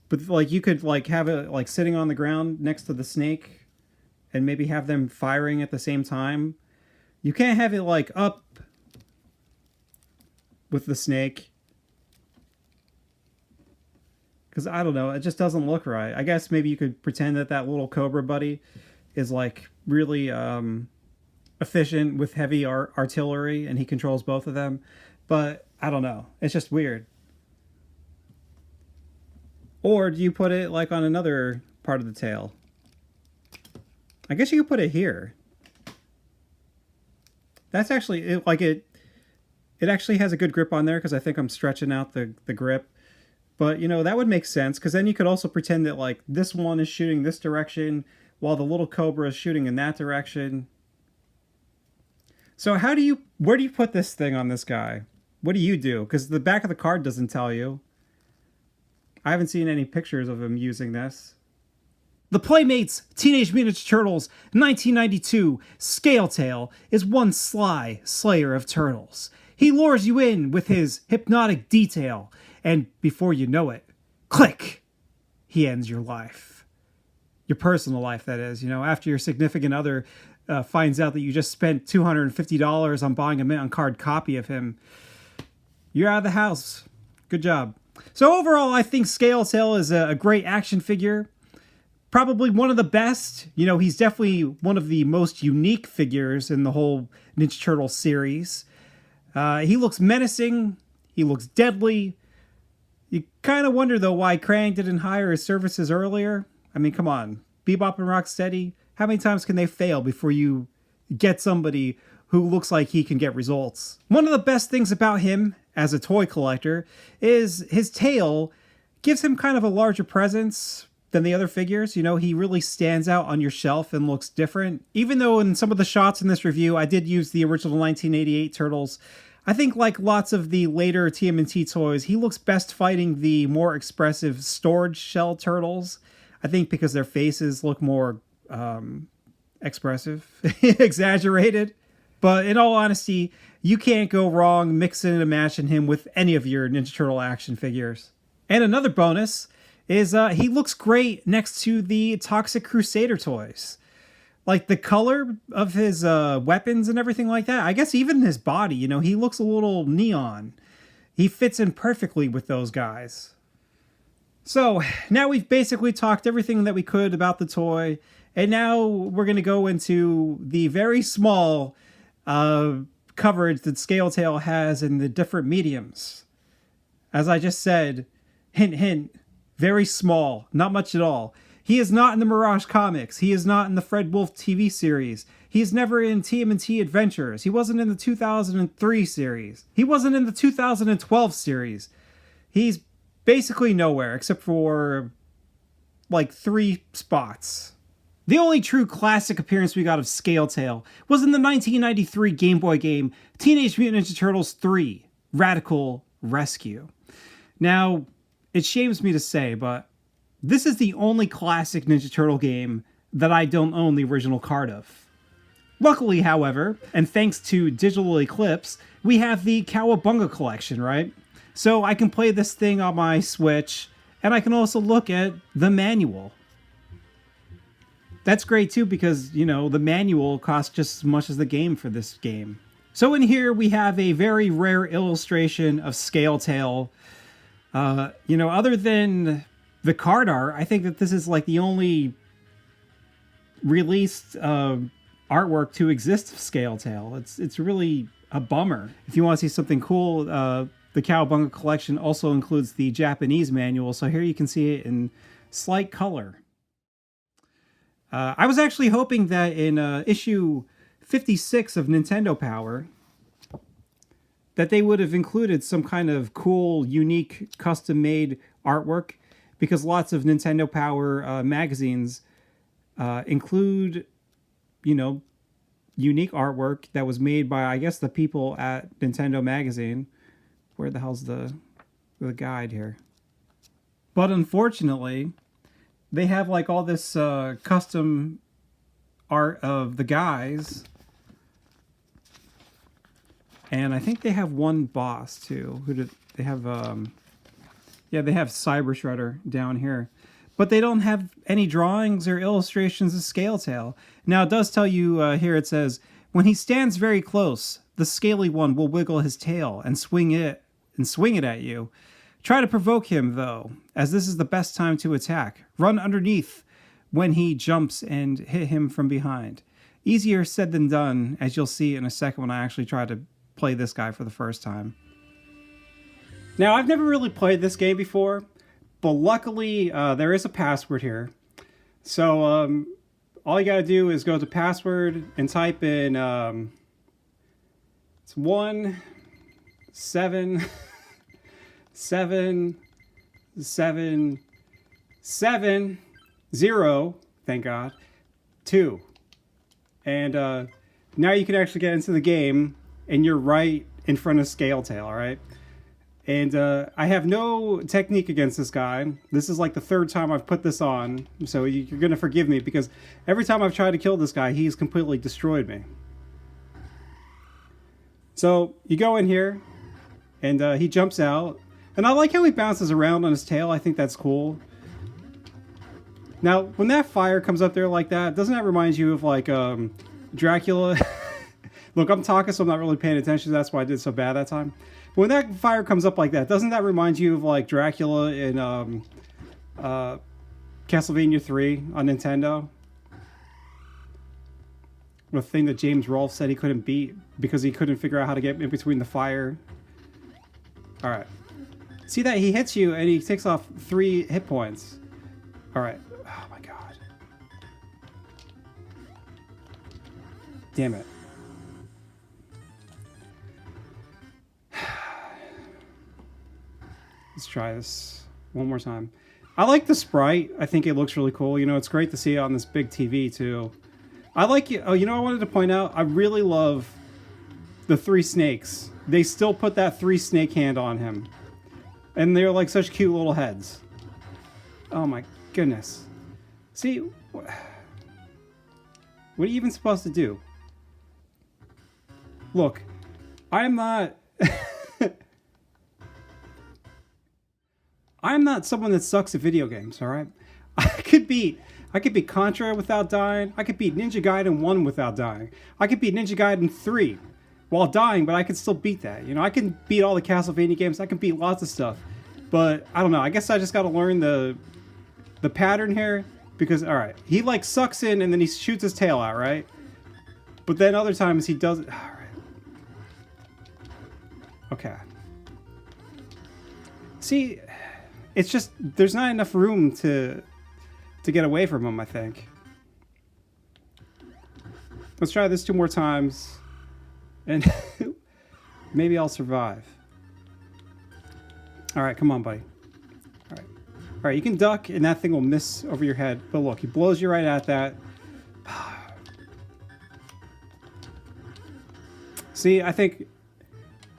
[SPEAKER 1] But, like, you could, like, have it, like, sitting on the ground next to the snake and maybe have them firing at the same time. You can't have it, like, up with the snake. Because, I don't know, it just doesn't look right. I guess maybe you could pretend that that little Cobra buddy is, like, really efficient with heavy artillery, and he controls both of them. But, I don't know. It's just weird. Or do you put it, like, on another part of the tail? I guess you could put it here. That's actually, it actually has a good grip on there, because I think I'm stretching out the grip. But, you know, that would make sense, because then you could also pretend that, like, this one is shooting this direction, while the little Cobra is shooting in that direction. So where do you put this thing on this guy? What do you do? Because the back of the card doesn't tell you. I haven't seen any pictures of him using this. The Playmates Teenage Mutant Ninja Turtles 1992 Scaletail is one sly slayer of turtles. He lures you in with his hypnotic detail, and before you know it, click, he ends your life. Your personal life, that is. You know, after your significant other finds out that you just spent $250 on buying a mint on card copy of him, you're out of the house. Good job. So overall, I think Scaletail is a great action figure. Probably one of the best. You know, he's definitely one of the most unique figures in the whole Ninja Turtle series. He looks menacing. He looks deadly. You kind of wonder, though, why Krang didn't hire his services earlier. I mean, come on. Bebop and Rocksteady, how many times can they fail before you get somebody who looks like he can get results? One of the best things about him as a toy collector is his tail gives him kind of a larger presence than the other figures. You know, he really stands out on your shelf and looks different. Even though in some of the shots in this review, I did use the original 1988 Turtles, I think like lots of the later TMNT toys, he looks best fighting the more expressive storage shell turtles. I think because their faces look more expressive, exaggerated. But in all honesty, you can't go wrong mixing and matching him with any of your Ninja Turtle action figures. And another bonus is he looks great next to the Toxic Crusader toys. Like the color of his weapons and everything like that. I guess even his body, you know, he looks a little neon. He fits in perfectly with those guys. So now we've basically talked everything that we could about the toy. And now we're going to go into the very small coverage that Scaletail has in the different mediums. As I just said, hint, hint, very small, not much at all. He is not in the Mirage comics. He is not in the Fred Wolf TV series. He is never in TMNT Adventures. He wasn't in the 2003 series. He wasn't in the 2012 series. He's basically nowhere except for like 3 spots. The only true classic appearance we got of Scaletail was in the 1993 Game Boy game Teenage Mutant Ninja Turtles 3 Radical Rescue. Now, it shames me to say, but this is the only classic Ninja Turtle game that I don't own the original card of. Luckily, however, and thanks to Digital Eclipse, we have the Cowabunga collection, right? So I can play this thing on my Switch, and I can also look at the manual. That's great too because, you know, the manual costs just as much as the game for this game. So in here we have a very rare illustration of Scaletail. You know, other than the card art, I think that this is like the only released artwork to exist of Scaletail. It's really a bummer. If you want to see something cool, the Cowabunga collection also includes the Japanese manual, so here you can see it in slight color. I was actually hoping that in issue 56 of Nintendo Power that they would have included some kind of cool, unique, custom-made artwork, because lots of Nintendo Power magazines include, you know, unique artwork that was made by, I guess, the people at Nintendo Magazine. Where the hell's the guide here? But unfortunately, they have like all this custom art of the guys. And I think they have one boss too. Who did they have? Yeah, they have Cyber Shredder down here. But they don't have any drawings or illustrations of Scaletail. Now, it does tell you here, it says, when he stands very close, the scaly one will wiggle his tail and swing it at you. Try to provoke him, though, as this is the best time to attack. Run underneath when he jumps and hit him from behind. Easier said than done, as you'll see in a second when I actually try to play this guy for the first time. Now, I've never really played this game before, but luckily there is a password here. So all you gotta do is go to password and type in it's 17770, thank God, 2. And now you can actually get into the game, and you're right in front of Scaletail, all right? And I have no technique against this guy. This is like the third time I've put this on, so you're going to forgive me, because every time I've tried to kill this guy, he's completely destroyed me. So you go in here, and he jumps out. And I like how he bounces around on his tail. I think that's cool. Now, when that fire comes up there like that, doesn't that remind you of like Dracula? Look, I'm talking, so I'm not really paying attention. That's why I did so bad that time. When that fire comes up like that, doesn't that remind you of like Dracula in Castlevania 3 on Nintendo? The thing that James Rolfe said he couldn't beat because he couldn't figure out how to get in between the fire. Alright. See that? He hits you and he takes off 3 hit points. Alright. Oh my god. Damn it. Let's try this one more time. I like the sprite. I think it looks really cool. You know, it's great to see it on this big TV too. I like it. Oh, you know, I wanted to point out, I really love the 3 snakes. They still put that 3 snake hand on him. And they're like such cute little heads. Oh my goodness. See, what are you even supposed to do? Look, I'm not... I'm not someone that sucks at video games, alright? I could beat Contra without dying. I could beat Ninja Gaiden 1 without dying. I could beat Ninja Gaiden 3 while dying, but I can still beat that. You know, I can beat all the Castlevania games. I can beat lots of stuff. But, I don't know. I guess I just gotta learn the pattern here. Because, alright, he like sucks in and then he shoots his tail out, right? But then other times he doesn't... Alright. Okay. See... It's just, there's not enough room to get away from him, I think. Let's try this 2 more times. And maybe I'll survive. Alright, come on, buddy. Alright. Alright, you can duck and that thing will miss over your head. But look, he blows you right at that. See, I think...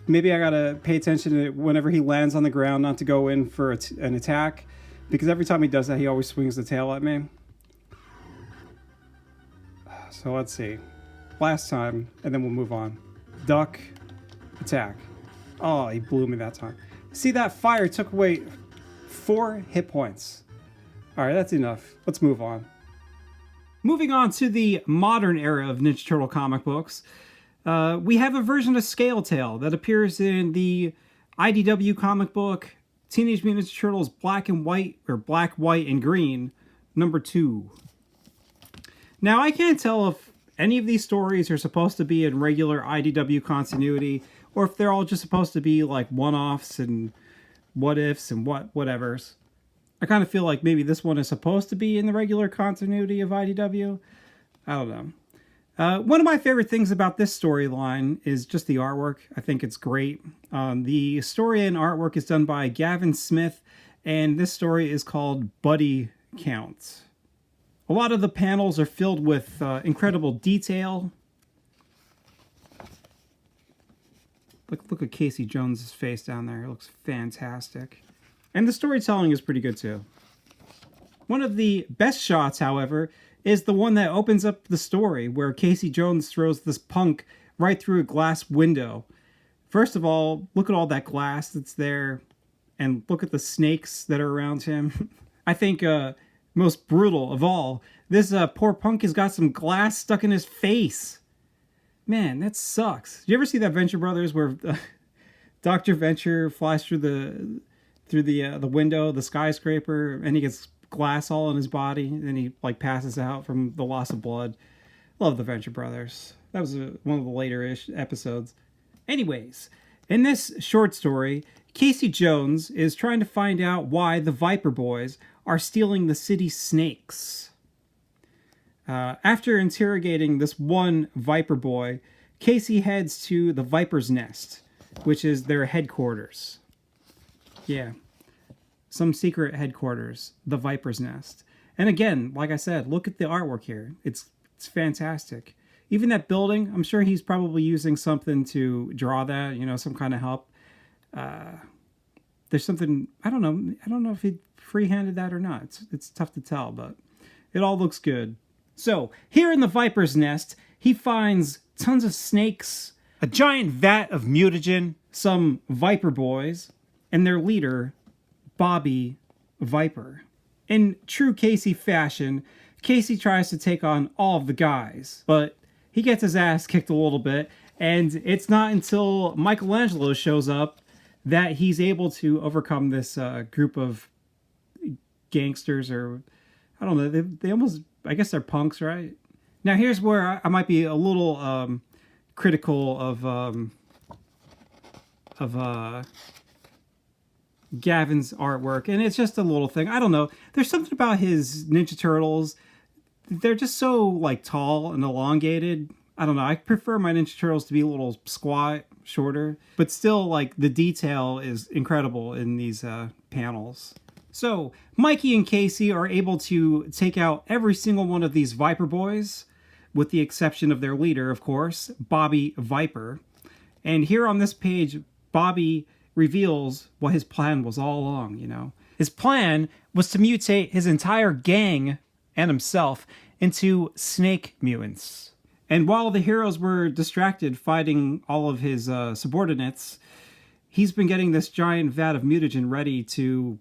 [SPEAKER 1] Maybe I gotta pay attention to whenever he lands on the ground not to go in for an attack. Because every time he does that, he always swings the tail at me. So let's see. Last time, and then we'll move on. Duck, attack. Oh, he blew me that time. See, that fire took away 4 hit points. Alright, that's enough. Let's move on. Moving on to the modern era of Ninja Turtle comic books, we have a version of Scale Tail that appears in the IDW comic book Teenage Mutant Ninja Turtles Black and White, or Black, White, and Green, #2. Now, I can't tell if any of these stories are supposed to be in regular IDW continuity, or if they're all just supposed to be like one-offs and what-ifs and whatevers. I kind of feel like maybe this one is supposed to be in the regular continuity of IDW. I don't know. One of my favorite things about this storyline is just the artwork. I think it's great. The story and artwork is done by Gavin Smith, and this story is called Buddy Count. A lot of the panels are filled with incredible detail. Look at Casey Jones's face down there. It looks fantastic. And the storytelling is pretty good too. One of the best shots, however, is the one that opens up the story, where Casey Jones throws this punk right through a glass window. First of all, look at all that glass that's there, and look at the snakes that are around him. I think most brutal of all, this poor punk has got some glass stuck in his face. Man, that sucks. Did you ever see that Venture Brothers where Dr. Venture flies through the window, the skyscraper, and he gets glass all in his body, and he like passes out from the loss of blood? Love the Venture Brothers. That was one of the later-ish episodes. Anyways, in this short story, Casey Jones is trying to find out why the Viper Boys are stealing the city's snakes. After interrogating this one Viper Boy, Casey heads to the Viper's Nest, which is their headquarters. Yeah, some secret headquarters, the Viper's Nest. And again, like I said, look at the artwork here. It's fantastic. Even that building, I'm sure he's probably using something to draw that, you know, some kind of help. There's something, I don't know if he freehanded that or not. It's tough to tell, but it all looks good. So, here in the Viper's Nest, he finds tons of snakes, a giant vat of mutagen, some Viper Boys, and their leader, Bobby Viper. In true Casey fashion, Casey tries to take on all of the guys, but he gets his ass kicked a little bit, and it's not until Michelangelo shows up that he's able to overcome this group of gangsters, or I don't know, they almost, I guess they're punks, right? Now here's where I might be a little critical of Gavin's artwork, and it's just a little thing. I don't know. There's something about his Ninja Turtles. They're just so like tall and elongated. I don't know. I prefer my Ninja Turtles to be a little squat, shorter, but still like the detail is incredible in these panels. So Mikey and Casey are able to take out every single one of these Viper Boys, with the exception of their leader, of course, Bobby Viper. And here on this page, Bobby reveals what his plan was all along, you know. His plan was to mutate his entire gang and himself into snake mutants. And while the heroes were distracted fighting all of his subordinates, he's been getting this giant vat of mutagen ready to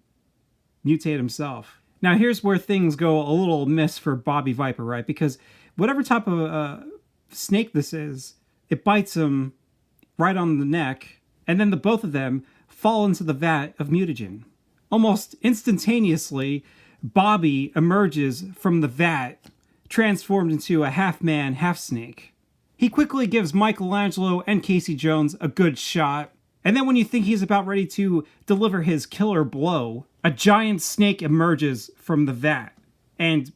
[SPEAKER 1] mutate himself. Now here's where things go a little amiss for Bobby Viper, right? Because whatever type of snake this is, it bites him right on the neck, and then the both of them fall into the vat of mutagen. Almost instantaneously, Bobby emerges from the vat, transformed into a half-man, half-snake. He quickly gives Michelangelo and Casey Jones a good shot, and then when you think he's about ready to deliver his killer blow, a giant snake emerges from the vat. And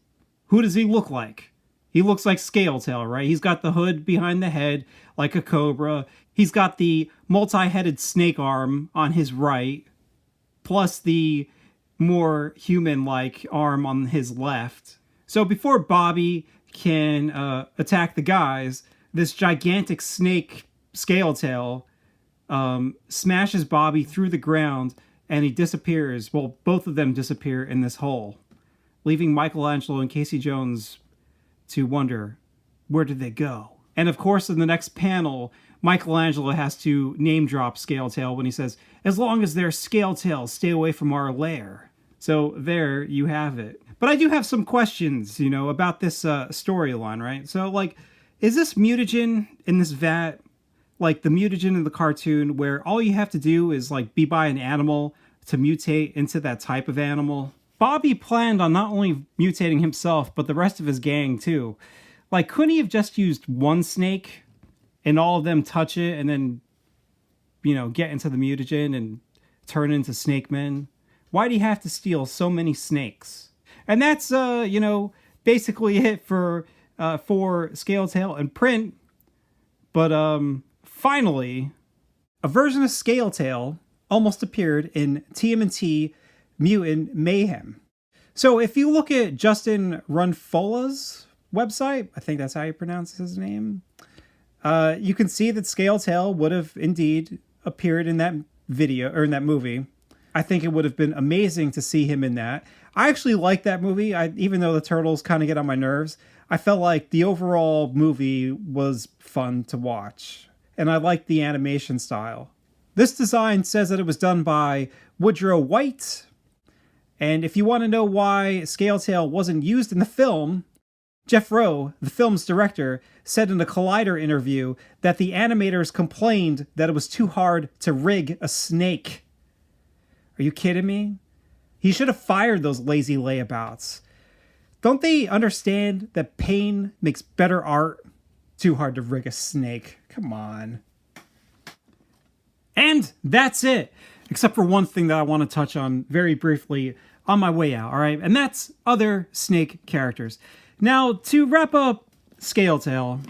[SPEAKER 1] who does he look like? He looks like Scale Tail, right? He's got the hood behind the head, like a cobra. He's got the multi-headed snake arm on his right, plus the more human-like arm on his left. So before Bobby can attack the guys, this gigantic snake, Scale Tail, smashes Bobby through the ground, and he disappears. Well, both of them disappear in this hole, leaving Michelangelo and Casey Jones to wonder, where did they go? And of course, in the next panel, Michelangelo has to name drop Scale Tail when he says, as long as they're Scale Tails, stay away from our lair. So there you have it. But I do have some questions, you know, about this storyline, right? So, like, is this mutagen in this vat like the mutagen in the cartoon where all you have to do is, like, be by an animal to mutate into that type of animal? Bobby planned on not only mutating himself, but the rest of his gang, too. Like, couldn't he have just used one snake and all of them touch it and then, you know, get into the mutagen and turn into snake men? Why do you have to steal so many snakes? And that's, you know, basically it for Scaletail and Print. But finally, a version of Scaletail almost appeared in TMNT Mutant Mayhem. So if you look at Justin Runfola's website, I think that's how you pronounce his name, you can see that Scaletail would have indeed appeared in that video, or in that movie. I think it would have been amazing to see him in that. I actually like that movie. Even though the turtles kind of get on my nerves, I felt like the overall movie was fun to watch. And I liked the animation style. This design says that it was done by Woodrow White. And if you want to know why Scaletail wasn't used in the film, Jeff Rowe, the film's director, said in a Collider interview that the animators complained that it was too hard to rig a snake. Are you kidding me? He should have fired those lazy layabouts. Don't they understand that pain makes better art? Too hard to rig a snake. Come on. And that's it. Except for one thing that I want to touch on very briefly on my way out, all right? And that's other snake characters. Now, to wrap up Scaletail,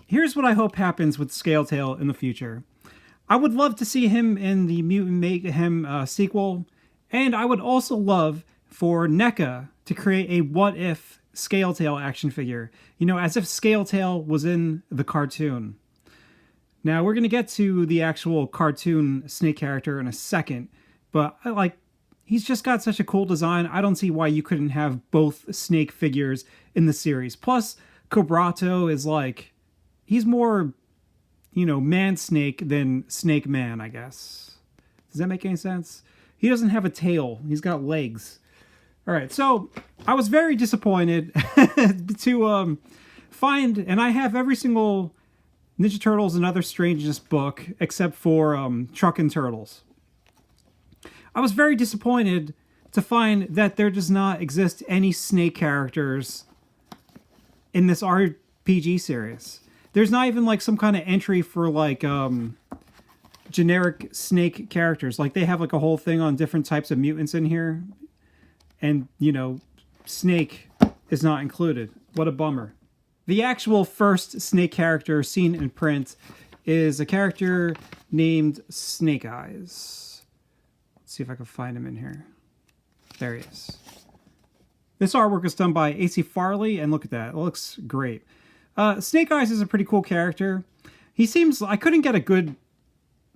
[SPEAKER 1] here's what I hope happens with Scaletail in the future. I would love to see him in the Mutant Mayhem sequel, and I would also love for NECA to create a what-if Scaletail action figure. You know, as if Scaletail was in the cartoon. Now, we're going to get to the actual cartoon snake character in a second, but he's just got such a cool design. I don't see why you couldn't have both snake figures in the series. Plus, Cobrato is he's more, you know, man snake than snake man, I guess. Does that make any sense? He doesn't have a tail. He's got legs. All right, so I was very disappointed to find, and I have every single Ninja Turtles and Other Strangeness book except for Truckin' Turtles. I was very disappointed to find that there does not exist any snake characters in this RPG series. There's not even some kind of entry for generic snake characters. They have a whole thing on different types of mutants in here. And, you know, Snake is not included. What a bummer. The actual first snake character seen in print is a character named Snake Eyes. Let's see if I can find him in here. There he is. This artwork is done by A.C. Farley, and look at that. It looks great. Snake Eyes is a pretty cool character. He seems... I couldn't get a good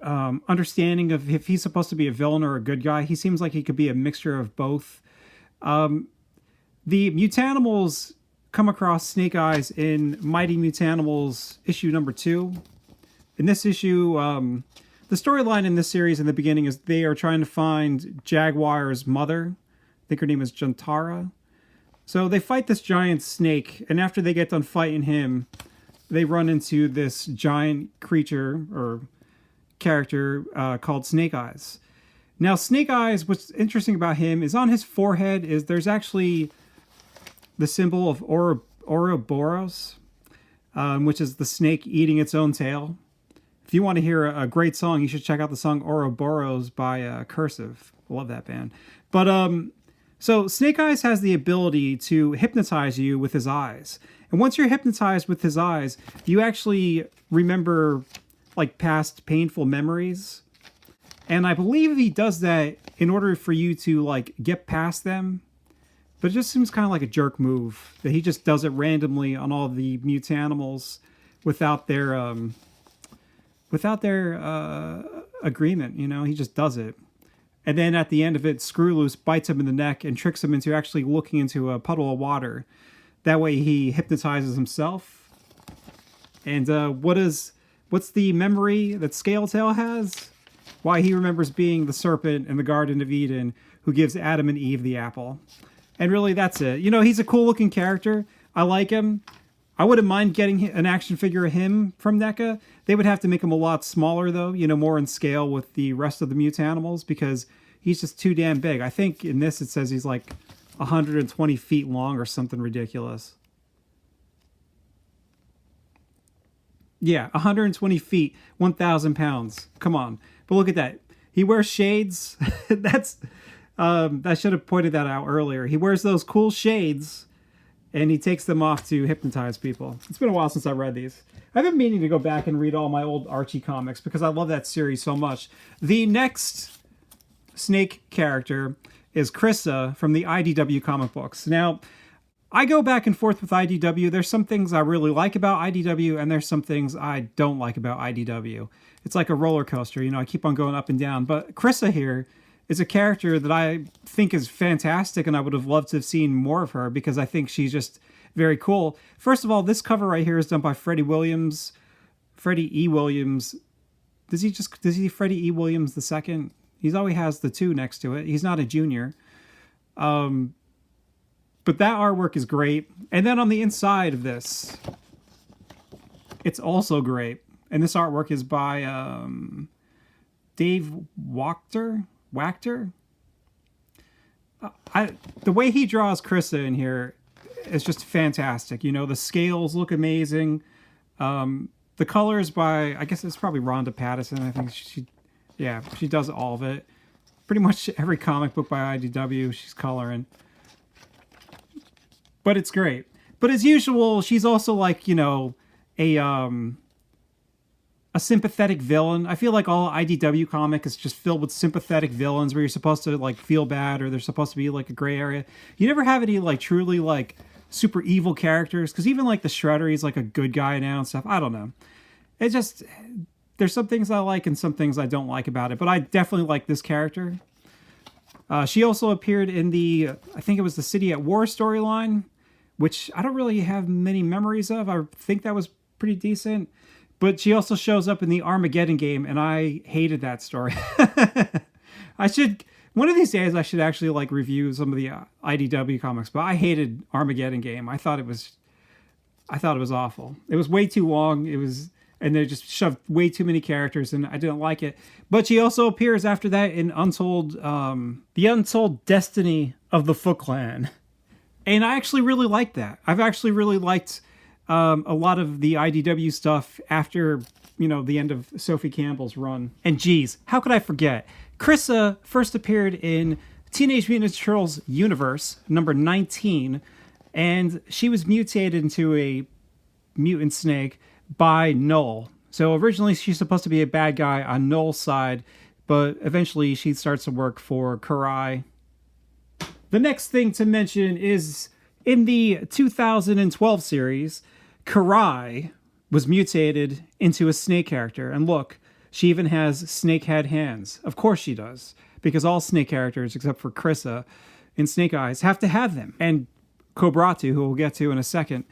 [SPEAKER 1] understanding of if he's supposed to be a villain or a good guy. He seems like he could be a mixture of both. The Mutanimals come across Snake Eyes in Mighty Mutanimals issue number 2. In this issue, the storyline in this series in the beginning is they are trying to find Jaguar's mother. I think her name is Jantara. So they fight this giant snake, and after they get done fighting him, they run into this giant creature or character called Snake Eyes. Now, Snake Eyes, what's interesting about him is on his forehead there's actually the symbol of Ouroboros, which is the snake eating its own tail. If you want to hear a great song, you should check out the song Ouroboros by Cursive. I love that band. But so Snake Eyes has the ability to hypnotize you with his eyes. And once you're hypnotized with his eyes, you actually remember past painful memories. And I believe he does that in order for you to get past them. But it just seems kind of like a jerk move that he just does it randomly on all the Mutanimals without their agreement. You know, he just does it. And then at the end of it, Screwloose bites him in the neck and tricks him into actually looking into a puddle of water. That way he hypnotizes himself. And what's the memory that Scaletail has? why he remembers being the serpent in the Garden of Eden who gives Adam and Eve the apple. And really, that's it. You know, he's a cool-looking character. I like him. I wouldn't mind getting an action figure of him from NECA. They would have to make him a lot smaller, though, you know, more in scale with the rest of the Mutanimals, because he's just too damn big. I think in this it says he's like 120 feet long or something ridiculous. Yeah, 120 feet, 1,000 pounds. Come on. But look at that. He wears shades. I should have pointed that out earlier. He wears those cool shades, and he takes them off to hypnotize people. It's been a while since I read these. I've been meaning to go back and read all my old Archie comics because I love that series so much. The next Snake character is Krissa from the IDW comic books. Now, I go back and forth with IDW. There's some things I really like about IDW, and there's some things I don't like about IDW. It's like a roller coaster, you know, I keep on going up and down. But Krissa here is a character that I think is fantastic, and I would have loved to have seen more of her because I think she's just very cool. First of all, this cover right here is done by Freddie E. Williams. Does he Freddie E. Williams the second? He always has the 2 next to it. He's not a junior. But that artwork is great. And then on the inside of this, it's also great. And this artwork is by Dave Wachter. The way he draws Krissa in here is just fantastic. You know, the scales look amazing. The colors by, I guess it's probably Rhonda Pattison. I think she does all of it. Pretty much every comic book by IDW she's coloring. But it's great. But as usual, she's also like, you know, a sympathetic villain. I feel like all IDW comic is just filled with sympathetic villains where you're supposed to like feel bad or there's supposed to be like a gray area. You never have any like truly like super evil characters, because even like the Shredder, he's like a good guy now and stuff. I don't know. It just, there's some things I like and some things I don't like about it, but I definitely like this character. She also appeared in the, I think it was the City at War storyline, which I don't really have many memories of. I think that was pretty decent. But she also shows up in the Armageddon game, and I hated that story. One of these days, I should actually like review some of the IDW comics, but I hated Armageddon game. I thought it was awful. It was way too long. And they just shoved way too many characters, and I didn't like it. But she also appears after that in The Untold Destiny of the Foot Clan. And I actually really liked that. I've actually really liked a lot of the IDW stuff after, you know, the end of Sophie Campbell's run. And geez, how could I forget? Krissa first appeared in Teenage Mutant Ninja Turtles Universe, number 19, and she was mutated into a mutant snake by Null. So originally she's supposed to be a bad guy on Null's side, but eventually she starts to work for Karai. The next thing to mention is in the 2012 series, Karai was mutated into a snake character. And look, she even has snake head hands. Of course she does, because all snake characters, except for Krissa and Snake Eyes, have to have them. And Cobratu, who we'll get to in a second.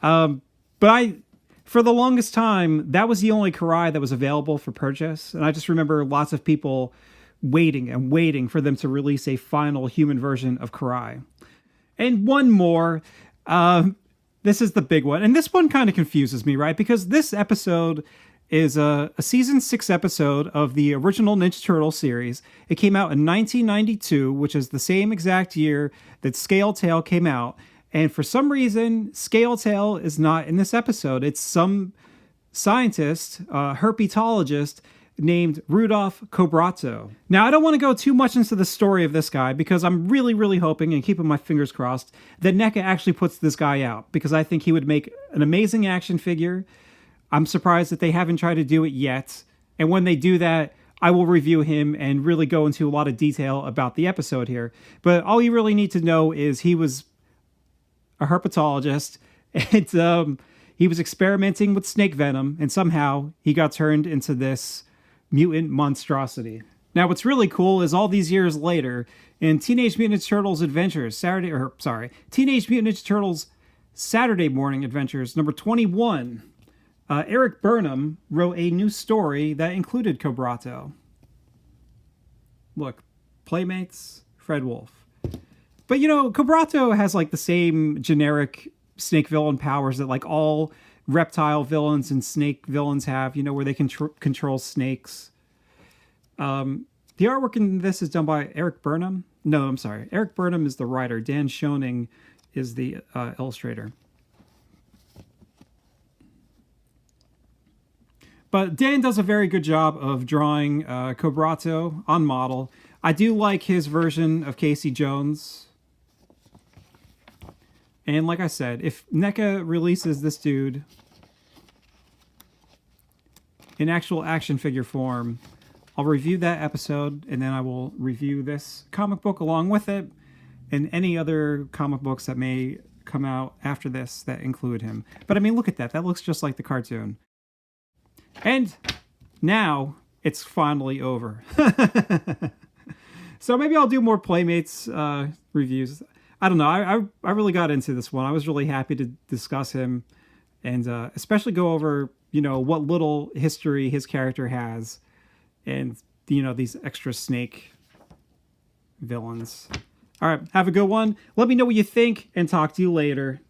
[SPEAKER 1] For the longest time, that was the only Karai that was available for purchase. And I just remember lots of people waiting and waiting for them to release a final human version of Karai. And one more. This is the big one. And this one kind of confuses me, right? Because this episode is a season 6 episode of the original Ninja Turtle series. It came out in 1992, which is the same exact year that Scale Tail came out. And for some reason, Scale Tail is not in this episode. It's some scientist, herpetologist, named Rudolph Cobrato. Now, I don't want to go too much into the story of this guy because I'm really, really hoping and keeping my fingers crossed that NECA actually puts this guy out, because I think he would make an amazing action figure. I'm surprised that they haven't tried to do it yet. And when they do that, I will review him and really go into a lot of detail about the episode here. But all you really need to know is he was a herpetologist, and he was experimenting with snake venom, and somehow he got turned into this mutant monstrosity. Now, what's really cool is all these years later, in Teenage Mutant Ninja Turtles Teenage Mutant Ninja Turtles Saturday Morning Adventures number 21, Eric Burnham wrote a new story that included Cobrato. Look, Playmates, Fred Wolf. But, you know, Cobrato has, like, the same generic snake villain powers that, like, all reptile villains and snake villains have, you know, where they can control snakes. The artwork in this is done by Eric Burnham. No, I'm sorry. Eric Burnham is the writer. Dan Schoening is the illustrator. But Dan does a very good job of drawing Cobrato on model. I do like his version of Casey Jones. And like I said, if NECA releases this dude in actual action figure form, I'll review that episode, and then I will review this comic book along with it, and any other comic books that may come out after this that include him. But I mean, look at that. That looks just like the cartoon. And now it's finally over. So maybe I'll do more Playmates reviews. I don't know. I really got into this one. I was really happy to discuss him, and especially go over, you know, what little history his character has, and, you know, these extra snake villains. All right, have a good one. Let me know what you think, and talk to you later.